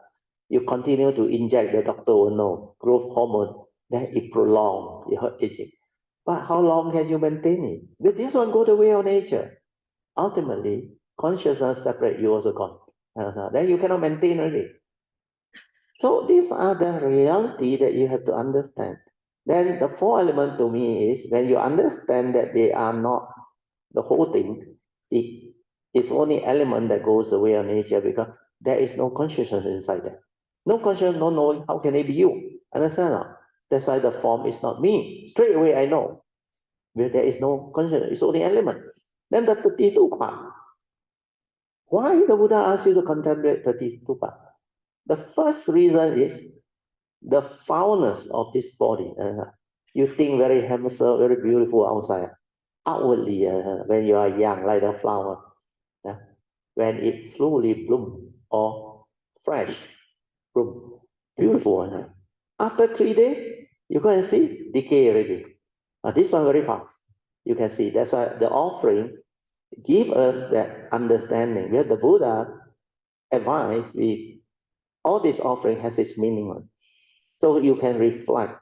You continue to inject, the doctor will know, growth hormone, then it prolong your aging. But how long can you maintain it? With this one, go the way of nature. Ultimately, consciousness separate, you also gone. Then you cannot maintain already. So these are the reality that you have to understand. Then the four element to me is when you understand that they are not the whole thing, it's only element that goes away on nature because there is no consciousness inside there. No consciousness, no knowing, how can it be you? Understand? Or? That's why the form is not me. Straight away I know. Where there is no consciousness, it's only element. Then the 32 part. Why the Buddha asks you to contemplate 32 part? The first reason is the foulness of this body. You think very handsome, very beautiful outside. Outwardly, when you are young, like the flower, when it fully bloom or fresh bloom, beautiful. After 3 days, you go and see decay already. This one very fast. You can see. That's why the offering give us that understanding. Where the Buddha advised, all this offering has its meaning. So you can reflect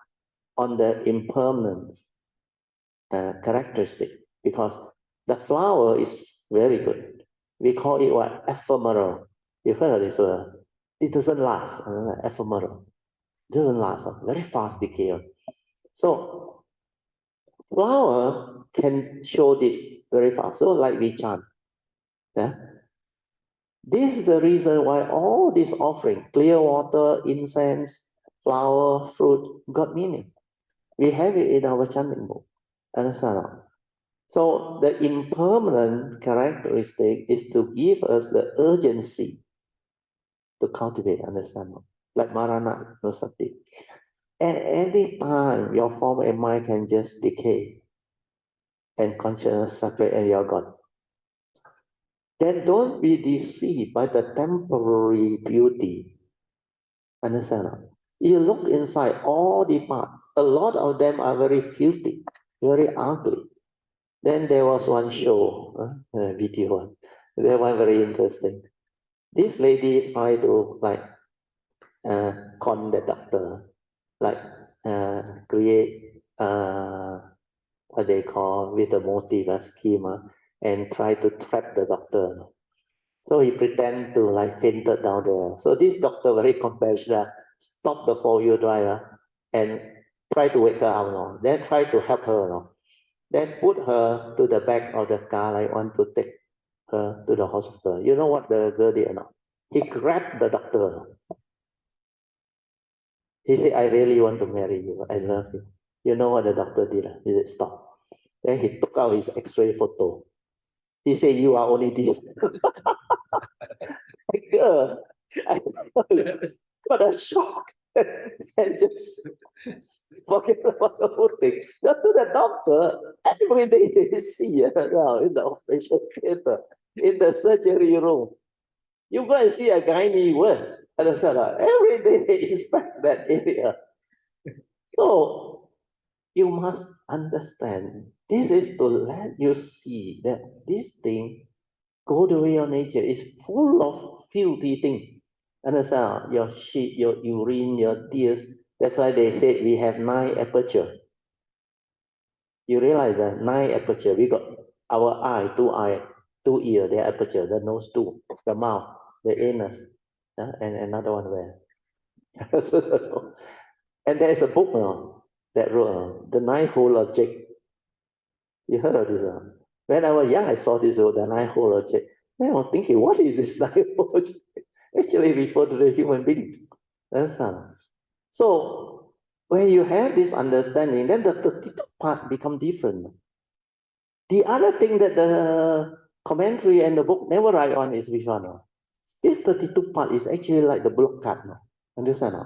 on the impermanent characteristic, because the flower is very good. We call it what? Ephemeral. You've heard of this word? It doesn't last. Ephemeral. It doesn't last. Very fast decay. So flower can show this very fast. So like we chant. Yeah? This is the reason why all this offering, clear water, incense, flower, fruit, got meaning. We have it in our chanting book. Understand? So the impermanent characteristic is to give us the urgency to cultivate, understand? Like Marana no Sati. At any time, your form and mind can just decay and consciousness separate and you're gone. Then don't be deceived by the temporary beauty. Understand? You look inside all the parts. A lot of them are very filthy, very ugly. Then there was one show, video. That one very interesting. This lady tried to con the doctor, like create what they call with a motive, a scheme, and try to trap the doctor. So he pretend to like fainted down there. So this doctor very compassionate, stop the 4-wheel driver and try to wake her up, no? Then try to help her, no? Then put her to the back of the car, like want to take her to the hospital. You know what the girl did or not? He grabbed the doctor. He said, I really want to marry you. I love you. You know what the doctor did? He said, stop. Then he took out his x-ray photo. He said, you are only this. Girl, I got a shock. And just forget about the whole thing. Go to the doctor. Every day you see now in the operation theater, in the surgery room. You go and see a gynae worse. Understand? Every day they inspect that area. So you must understand, this is to let you see that this thing, go the way of nature, is full of filthy things. Understand? Your shit, your urine, your tears. That's why they said we have 9 aperture. You realize that 9 aperture. We got our eye, 2 ear, their aperture, the nose 2, the mouth, the anus, and another one where. And there's a book now that wrote the 9-hole object. You heard of this? When I was young, I saw this the 9-hole object. Then I was thinking, what is this 9-hole object? Actually, refer to the human being. That's so when you have this understanding, then the 32 part become different. The other thing that the commentary and the book never write on is which one? This 32 part is actually like the block card. Understand?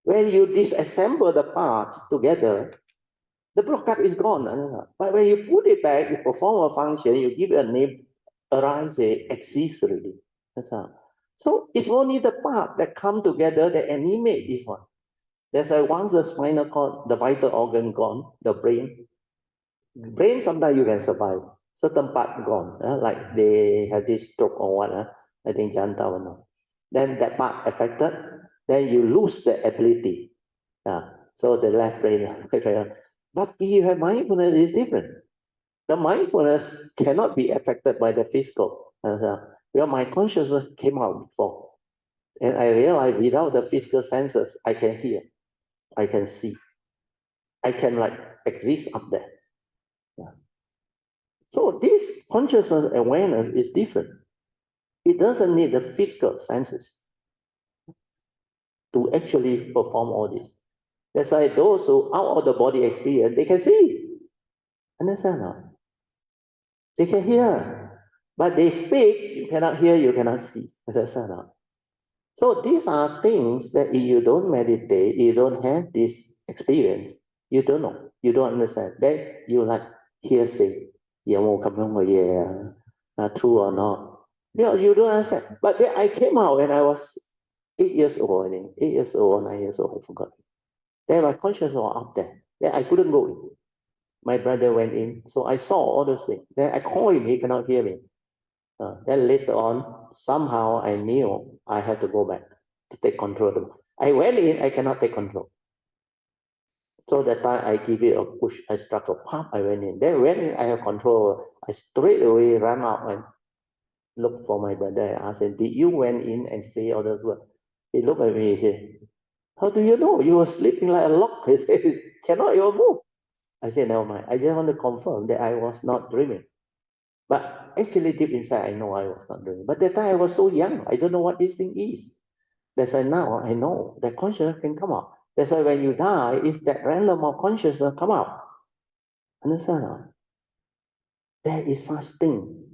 When you disassemble the parts together, the block card is gone. But when you put it back, you perform a function, you give it a name, arise, exists already. That's how. So it's only the part that come together that animate this one. That's why once the spinal cord, the vital organ gone, the brain sometimes you can survive. Certain part gone, like they have this stroke or what, I think Janta will know. Then that part affected, then you lose the ability. So the left brain, right brain. But if you have mindfulness, it's different. The mindfulness cannot be affected by the physical. Well, my consciousness came out before. And I realized without the physical senses, I can hear, I can see, I can like exist up there. Yeah. So this consciousness awareness is different. It doesn't need the physical senses to actually perform all this. That's why those who out of the body experience, they can see. Understand? No? They can hear. But they speak, you cannot hear, you cannot see. Understand? No? So these are things that if you don't meditate, you don't have this experience, you don't know, you don't understand. Then you like hearsay. True or not? You don't understand. But then I came out when I was 8 years old, I think. 8 years old or 9 years old, I forgot. Then my conscience was up there. Then I couldn't go in. My brother went in. So I saw all those things. Then I called him, he cannot hear me. Then later on, somehow I knew I had to go back to take control. I went in, I cannot take control. So that time I give it a push, I struck a pump, I went in. Then when I have control, I straight away ran out and looked for my brother. I asked him, did you went in and say all those words? He looked at me, he said, how do you know? You were sleeping like a log. He said, cannot even move. I said, never mind. I just want to confirm that I was not dreaming. But actually deep inside, I know I was not dreaming. But that time I was so young, I don't know what this thing is. That's why now I know that consciousness can come out. That's why when you die, it's that random of consciousness come out. Understand? There is such thing.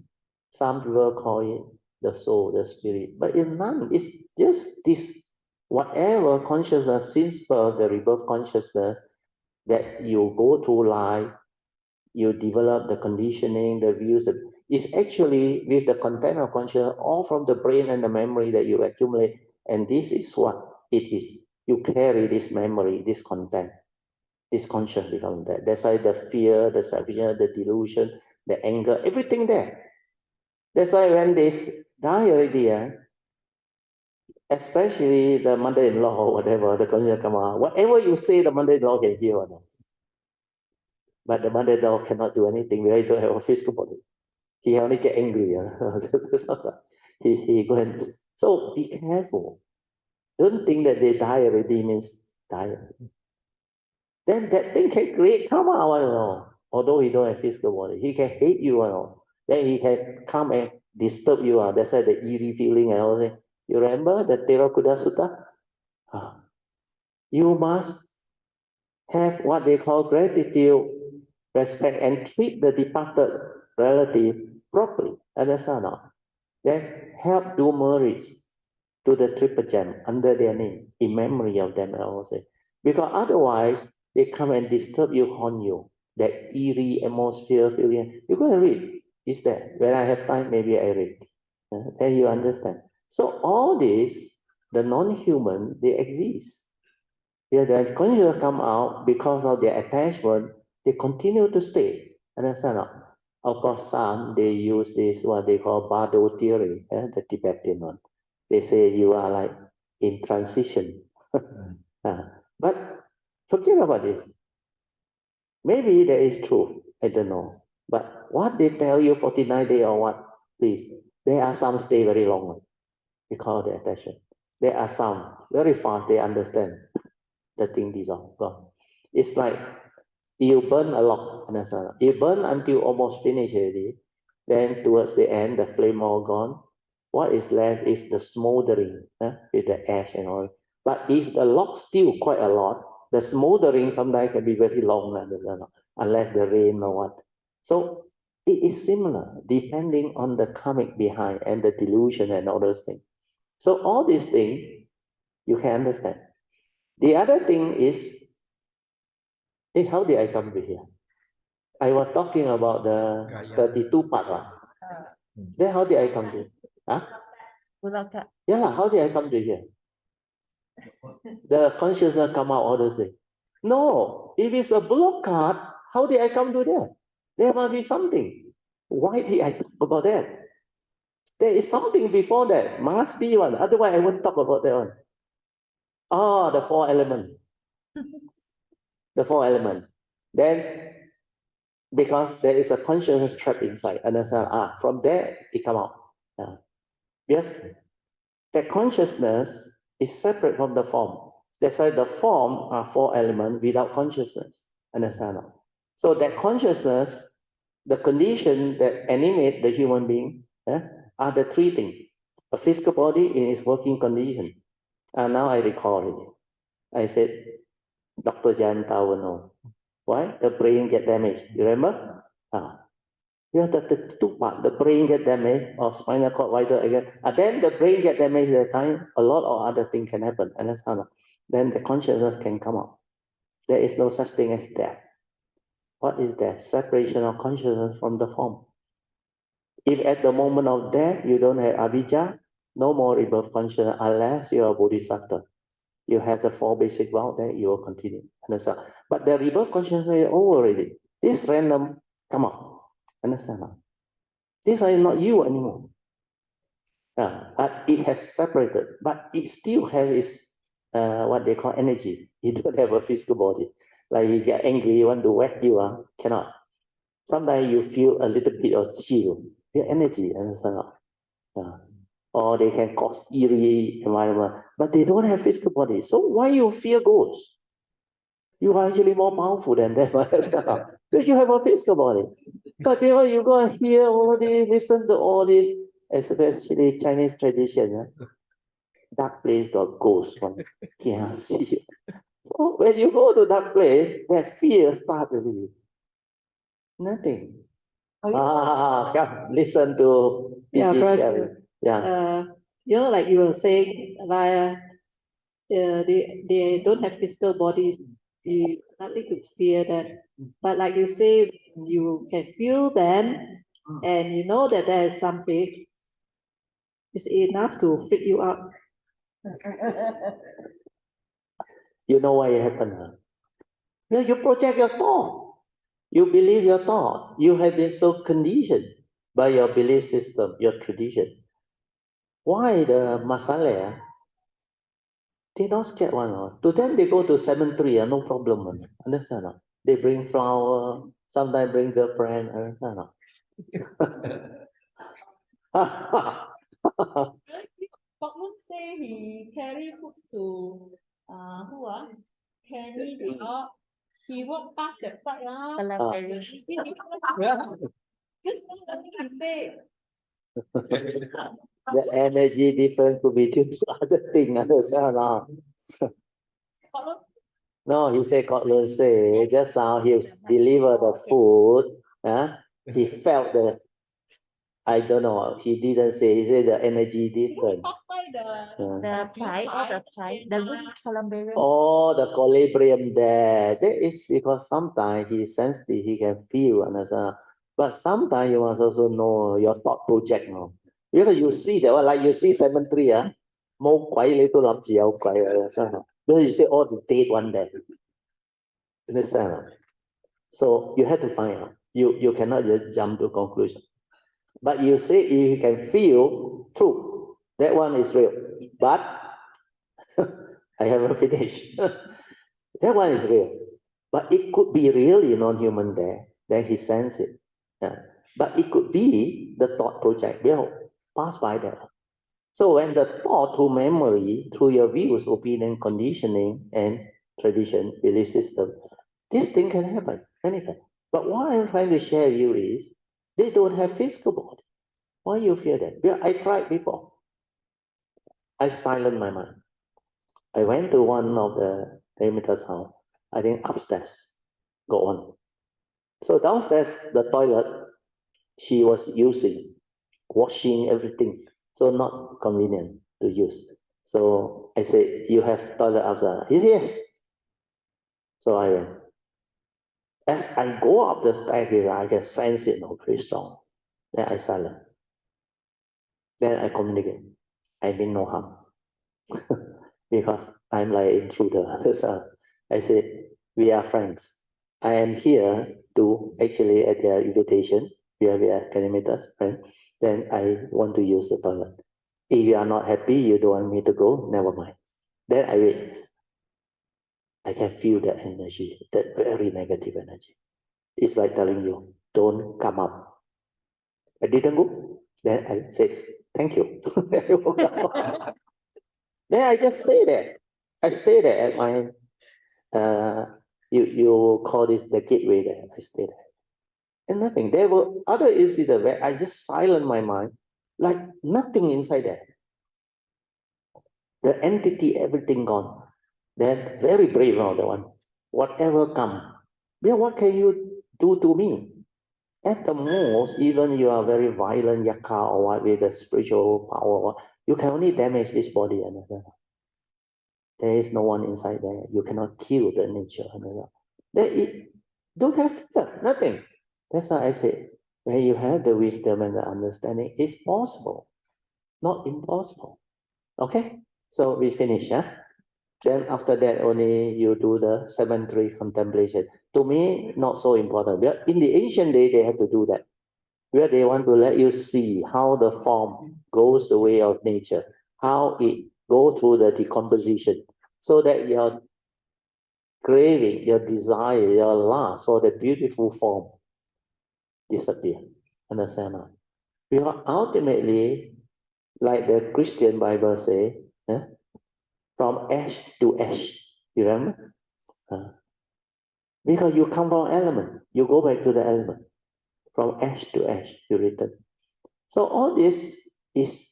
Some people call it the soul, the spirit, but it's none. It's just this whatever consciousness since birth, the rebirth consciousness that you go through life, you develop the conditioning, the views. It's actually with the content of consciousness, all from the brain and the memory that you accumulate. And this is what it is. You carry this memory, this content, this conscious becomes that. That's why the fear, the selfishness, the delusion, the anger, everything there. That's why when they die already, especially the mother-in-law or whatever, the conscious come out, whatever you say, the mother-in-law can hear. But the mother-in-law cannot do anything because he don't have a physical body. He only get angry. He go and so be careful. Don't think that they die already means die. Then that thing can create trauma, you know. Although he don't have physical body, he can hate you, you know. Then he can come and disturb you. That's why the eerie feeling and all that. You remember the Terakuda Sutta? You must have what they call gratitude, respect, and treat the departed relative properly. Understand? Then help do merits to the triple gem under their name, in memory of them, I will say. Because otherwise, they come and disturb you, haunt you. That eerie atmosphere feeling. You go and read. It's there. When I have time, maybe I read. Then you understand. So all this, the non-human, they exist. Yeah, the consciousness come out because of their attachment, they continue to stay. Understand? Of course, some they use this what they call Bardo theory, the Tibetan one. They say you are like in transition. But forget about this. Maybe there is truth. I don't know. But what they tell you 49 days or what, please, there are some stay very long because of the attachment. There are some very fast, they understand the thing dissolve, gone. It's like you burn a lot, understand? You burn until almost finished already. Then towards the end, the flame all gone. What is left is the smoldering with the ash and all. But if the log still quite a lot, the smoldering sometimes can be very long, unless the rain or what. So it is similar, depending on the karmic behind and the delusion and all those things. So all these things you can understand. The other thing is, hey, how did I come to here? I was talking about the 32 part. Then how did I come to? Huh? Yeah, how did I come to here? The consciousness come out all those things. No, if it's a block card, how did I come to there? There must be something. Why did I talk about that? There is something before that. Must be one. Otherwise, I won't talk about that one. Oh, the four elements. The four elements. Then because there is a consciousness trapped inside. Understand? From there it come out. Yes, that consciousness is separate from the form. That's why the form are four elements without consciousness. Understand? So that consciousness, the condition that animate the human being, are the three things. A physical body in its working condition. And now I recall it. I said, Dr. Janta will know. Why? The brain get damaged. You remember? Yeah, the two part, the brain get damaged or spinal cord vital again. And then the brain get damaged at the time, a lot of other things can happen. Understand? Then the consciousness can come out. There is no such thing as death. What is death? Separation of consciousness from the form. If at the moment of death you don't have avijja, no more rebirth consciousness unless you are bodhisattva. You have the four basic vows, then you will continue. Understand? But the rebirth consciousness is over already. This random come out. Understand? This is not you anymore. But it has separated, but it still has its what they call energy. It don't have a physical body. Like you get angry, you want to whack you, cannot. Sometimes you feel a little bit of chill, your energy, understand? Or they can cause eerie environment, but they don't have physical body. So why you fear ghosts? You are actually more powerful than them, understand? Because you have a physical body. But you go and hear all this, listen to all this, especially Chinese tradition. Dark place got ghosts, one can't see. So when you go to that place, that fear starts already. Nothing. Come, listen to pg107. Yeah. Like you were saying, they don't have physical bodies, nothing to fear them. But like you say, you can feel them, and you know that there is something, it's enough to freak you out. You know why it happened? You project your thought. You believe your thought. You have been so conditioned by your belief system, your tradition. Why the masala? They don't scared one. To them, they go to cemetery, no problem. Understand? They bring flower, sometimes bring girlfriend. Understand? Pokemon say he carry food to who Kenny the dog. He walk past that side Just something he say. The energy difference could be due to other things. Understand? No, he said Scotland say just now he delivered the food. He felt the, I don't know, he didn't say, he said the energy different. The pie or the pie, the good columbarium. Oh, the equilibrium there. That is because sometimes he sensitive, he can feel, understand? But sometimes you must also know your thought project. No? Because you see that one, like you see cemetery, more quiet little understand? Because you see all the dead one there. Understand? So you have to find out. You cannot just jump to conclusion. But you say you can feel true. That one is real. But I haven't finished. That one is real. But it could be really non-human there. Then he sends it. But it could be the thought project. Will pass by there. So when the thought through memory, through your views, opinion, conditioning, and tradition, belief system, this thing can happen, anything. But what I'm trying to share with you is, they don't have physical body. Why you fear that? Yeah, I tried before. I silent my mind. I went to one of the emitters' house. I think upstairs, got one. So downstairs, the toilet, she was using, washing everything. So not convenient to use. So I said, you have toilet upstairs? He said, yes. So I went. As I go up the staircase, I can sense it very strong. Then I silent. Then I communicate. I mean no harm. Because I'm like intruder. So I said, we are friends. I am here to actually at their invitation, we are kilometers, right? Then I want to use the toilet. If you are not happy, you don't want me to go, never mind. Then I wait. I can feel that energy, that very negative energy. It's like telling you, don't come up. I didn't go. Then I said, thank you. Then I just stay there. I stay there at my You call this the gateway there. I stay there. And nothing. There were other incidents where I just silent my mind, like nothing inside there. The entity, everything gone. Then very brave now, the one. Whatever come. Yeah, what can you do to me? At the most, even you are very violent yaka or what with the spiritual power, you can only damage this body. There is no one inside there. You cannot kill the nature. Don't have fear, nothing. That's why I say, when you have the wisdom and the understanding, it's possible, not impossible. Okay, so we finish. Then after that, only you do the 7-3 contemplation. To me, not so important. But in the ancient day, they had to do that, where they want to let you see how the form goes the way of nature, how it goes through the decomposition, so that your craving, your desire, your lust for the beautiful form disappear. Understand? Because ultimately, like the Christian Bible say, from ash to ash. You remember? Because you come from element, you go back to the element. From ash to ash, you return. So all this is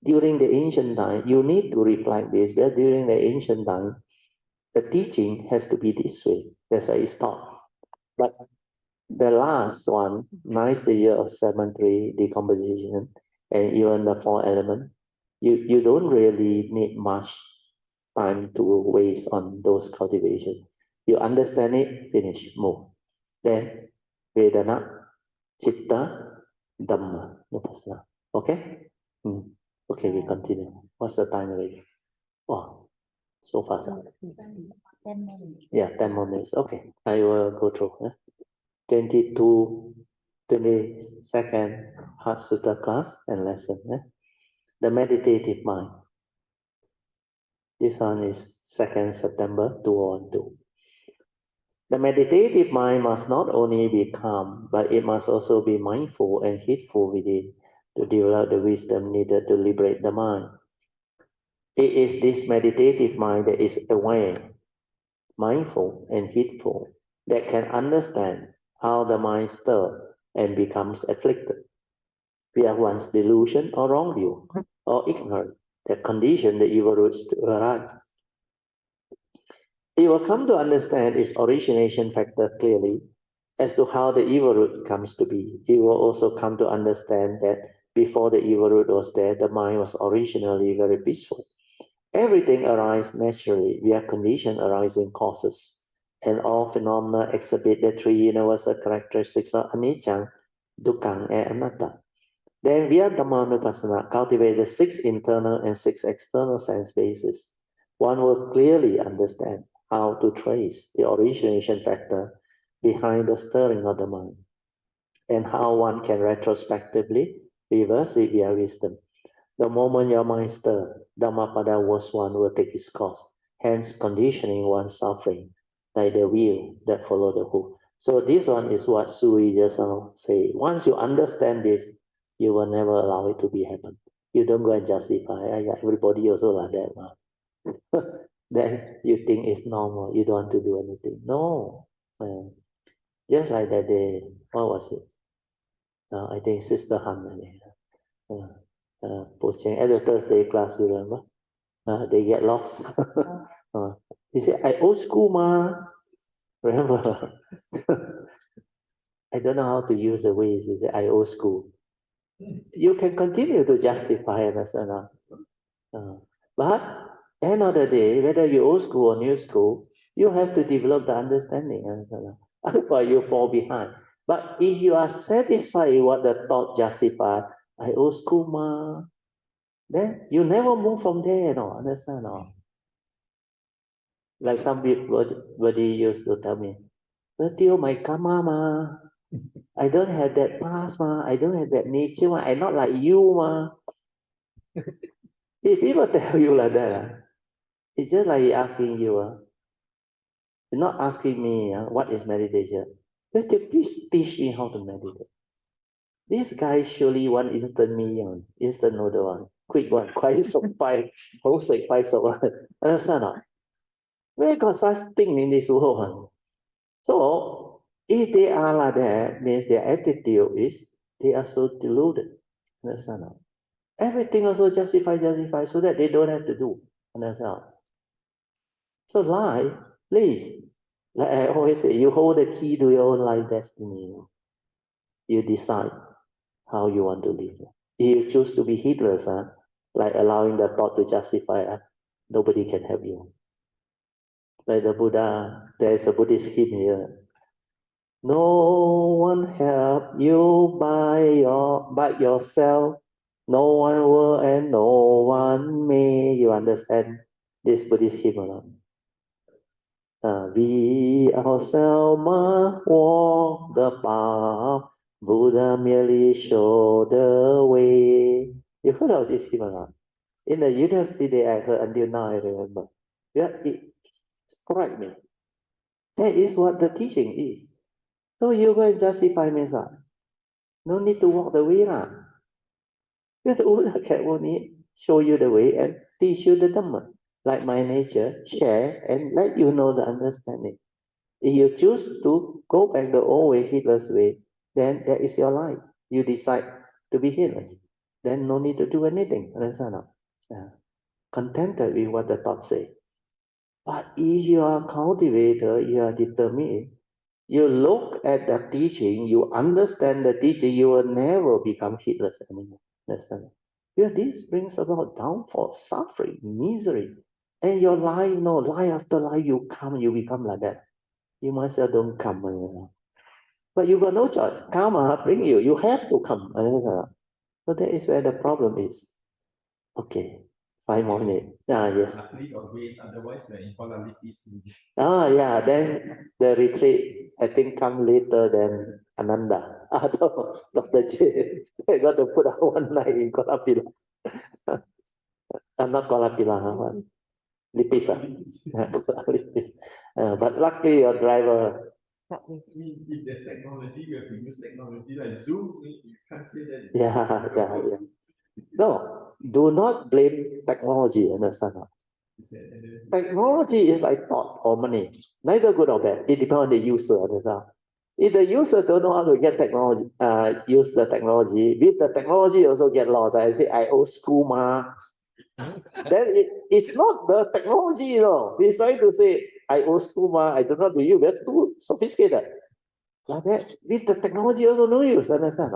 during the ancient time. You need to reflect this, but during the ancient time, the teaching has to be this way. That's why it's taught. But the last one, 9th year of 7-3 decomposition, and even the 4 element, you don't really need much time to waste on those cultivation. You understand it, finish, move. Then Vedana, Chitta, Dhamma, Vipassana. Okay? Okay, we continue. What's the time already? Oh, so fast. 10 minutes. Yeah, 10 more minutes. Okay, I will go through. 22, 22nd Heart Sutta class and lesson. The meditative mind. This one is 2nd September 2012. The meditative mind must not only be calm, but it must also be mindful and heedful within to develop the wisdom needed to liberate the mind. It is this meditative mind that is aware, mindful, and heedful that can understand how the mind stirs and becomes afflicted via one's delusion or wrong view or ignorance that condition the evil roots to arise. It will come to understand its origination factor clearly as to how the evil root comes to be. It will also come to understand that before the evil root was there, the mind was originally very peaceful. Everything arises naturally via condition arising causes, and all phenomena exhibit the 3 universal characteristics of anicca, dukkha, and anatta. Then via Dhammanupassana, cultivate the 6 internal and 6 external sense bases. One will clearly understand how to trace the origination factor behind the stirring of the mind, and how one can retrospectively reverse it via wisdom. The moment your mind stirs, Dhammapada was one will take its course, hence conditioning one's suffering, like the wheel that follows the hook. So this one is what Sui just now say. Once you understand this, you will never allow it to be happen. You don't go and justify, everybody also like that. Then you think it's normal, you don't want to do anything. No. Just like that day, what was it? I think Sister Han. Poaching at the Thursday class, you remember? They get lost. He said, I old school, ma. Remember? I don't know how to use the ways. He said, I old school. You can continue to justify it as enough. But end of the day, whether you old school or new school, you have to develop the understanding. Otherwise, you fall behind. But if you are satisfied with what the thought justify, I old school, ma, then you never move from there, understand? Like some people used to tell me, Tio, my karma, ma. I don't have that past, ma. I don't have that nature, ma. I'm not like you, ma. If people tell you like that, it's just like asking you, not asking me what is meditation. But please teach me how to meditate. This guy surely one instant me, instant noodle one, quick one, quite so five, whole say five so one. Understand not? Where got such thing in this world? So if they are like that, means their attitude is they are so deluded. Understand? Everything also justify, so that they don't have to do. Understand? So life, please, like I always say, you hold the key to your own life destiny. You decide how you want to live. If you choose to be heedless, like allowing the thought to justify, nobody can help you. Like the Buddha, there is a Buddhist hymn here. No one help you but yourself. No one will and no one may. You understand this Buddhist hymn or not? We ourselves must walk the path. Buddha merely show the way. You heard of this hymn or not? In the university day, I heard until now I remember. Yeah, it struck me. That is what the teaching is. So you go and justify me, sir. No need to walk the way lah. The Buddha can only show you the way and teach you the Dhamma. Like my nature, share and let you know the understanding. If you choose to go back the old way, heedless way, then that is your life. You decide to be heedless. Then no need to do anything. Understand? Contented with what the thoughts say. But if you are a cultivator, you are determined, you look at the teaching, you understand the teaching, you will never become heedless anymore. Understand? Because this brings about downfall, suffering, misery. And your life, life after life, you become like that. You must say, don't come. But you got no choice. Karma bring you. You have to come. So that is where the problem is. Okay. 5 more minutes. Yes. Otherwise, we're in Kuala Yeah. Then the retreat, I think, come later than Ananda. Dr. J. I got to put out one night in Kuala Pila. Not Kuala Pila. Lipis. But luckily, your driver. If there's technology, we have to use technology like Zoom. You can't say that. Yeah. No, do not blame technology. Understand? Technology is like thought or money, neither good or bad. It depends on the user. Understand? If the user don't know how to get technology, use the technology, with the technology also get lost. I say I owe school then it's not the technology, He's trying to say I owe school I don't know to you. We're too sophisticated. Like that, with the technology also no use. Understand?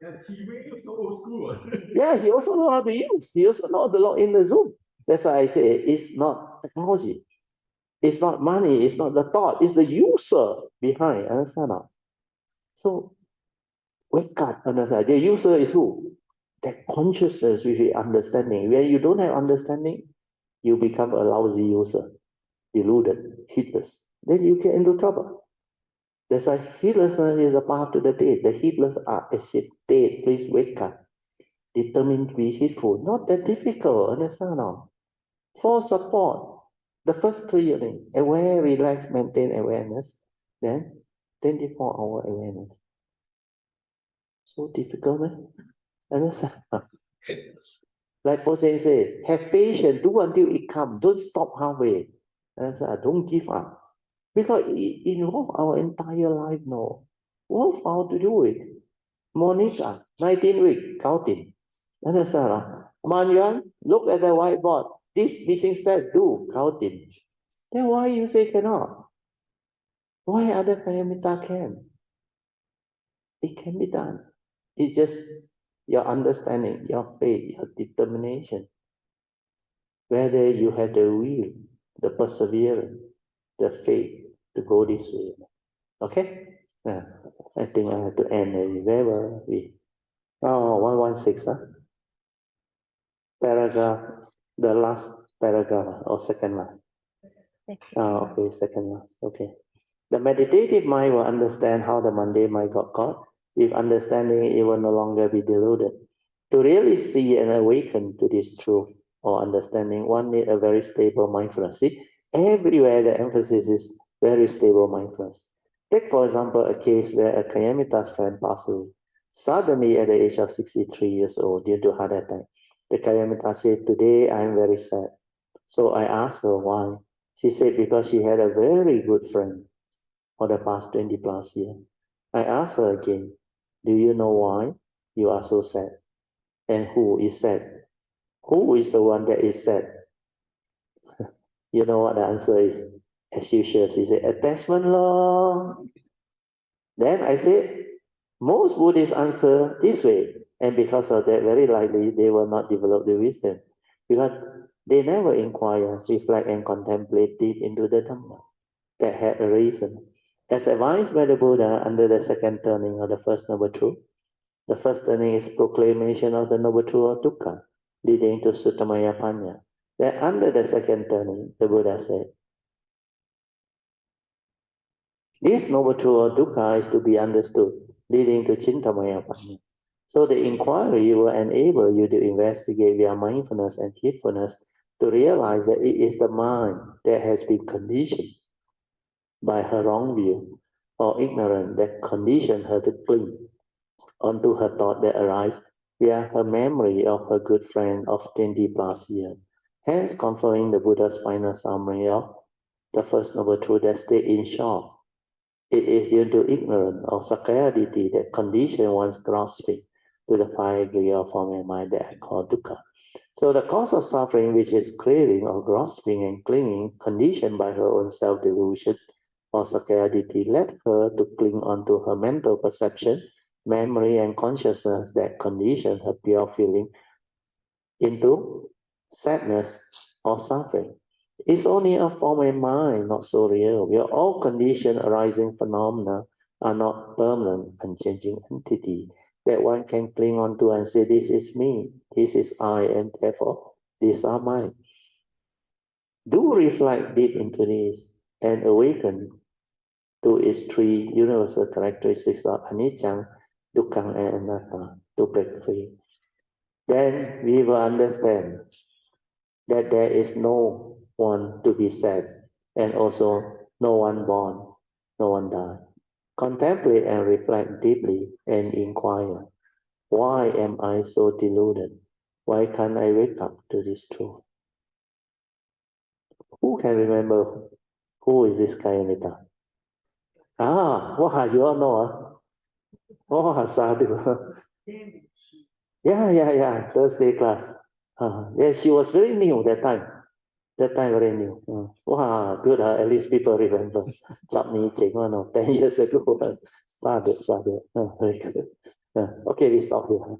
TV also old school. Yeah, he also know how to use. He also know how to log in the Zoom. That's why I say it's not technology. It's not money. It's not the thought. It's the user behind. Understand? So wake up. Understand? The user is who? That consciousness with the understanding. Where you don't have understanding, you become a lousy user, deluded, heedless. Then you get into trouble. That's why heedlessness is a path to the dead. The heedless are as if dead. Please wake up. Determined to be heedful. Not that difficult. Understand? For support, the first 3 things, aware, relax, maintain awareness, then 24-hour awareness. So difficult, man. Understand? Like Jose say, have patience, do until it comes. Don't stop halfway. Understand? Don't give up. Because it involves our entire life now. What how to do it? Monica, 19 week, counting. Understand? Manjuan, look at the whiteboard. This missing step, do counting. Then why you say cannot? Why other Kayamita can? It can be done. It's just your understanding, your faith, your determination. Whether you have the will, the perseverance, the faith to go this way. Okay? I think I have to end already. Where were we? 116. Paragraph, the last paragraph or second last. Okay, second last. Okay. The meditative mind will understand how the mundane mind got caught. With understanding, it will no longer be deluded. To really see and awaken to this truth or understanding, one needs a very stable mindfulness. See, everywhere the emphasis is very stable mindfulness. Take, for example, a case where a Kayamita's friend passed away. Suddenly, at the age of 63 years old, due to heart attack, the Kayamita said, "Today I am very sad." So I asked her why. She said because she had a very good friend for the past 20 plus years. I asked her again, do you know why you are so sad? And who is sad? Who is the one that is sad? You know what the answer is? As usual, she said, attachment law. Then I said, most Buddhists answer this way. And because of that, very likely they will not develop the wisdom. Because they never inquire, reflect, and contemplate deep into the Dhamma. That had a reason. As advised by the Buddha under the second turning of the First Noble Truth, the first turning is proclamation of the Noble Truth of Dukkha, leading to Suttamaya Panya. Then under the second turning, the Buddha said, this Noble Truth of Dukkha is to be understood, leading to Chintamaya Panya. So the inquiry will enable you to investigate via mindfulness and heedfulness to realize that it is the mind that has been conditioned by her wrong view or ignorance that conditioned her to cling onto her thought that arise via her memory of her good friend of 20 plus years. Hence, conferring the Buddha's final summary of the First Noble Truth that state in short, it is due to ignorance or sakkayaditthi that condition one's grasping to the 5 degree of form and mind that I call dukkha. So the cause of suffering, which is craving or grasping and clinging, conditioned by her own self-delusion or sakkayaditthi, led her to cling onto her mental perception, memory, and consciousness that conditioned her pure feeling into sadness or suffering. It's only a form of mind, not so real. We are all conditioned arising phenomena are not permanent, unchanging entity that one can cling on to and say, this is me, this is I, and therefore, these are mine. Do reflect deep into this and awaken to its 3 universal characteristics of anicca, dukkha, and anatta to break free. Then we will understand that there is no one to be sad, and also no one born, no one die. Contemplate and reflect deeply and inquire, why am I so deluded? Why can't I wake up to this truth? Who can remember who is this Kayamita? Wow, you all know, oh, sadhu. Yeah, Thursday class. Yeah, she was very new that time. That time very new. Wow, good. At least people remember. 10 years ago. Sadhu. Very good. Okay, we stop here.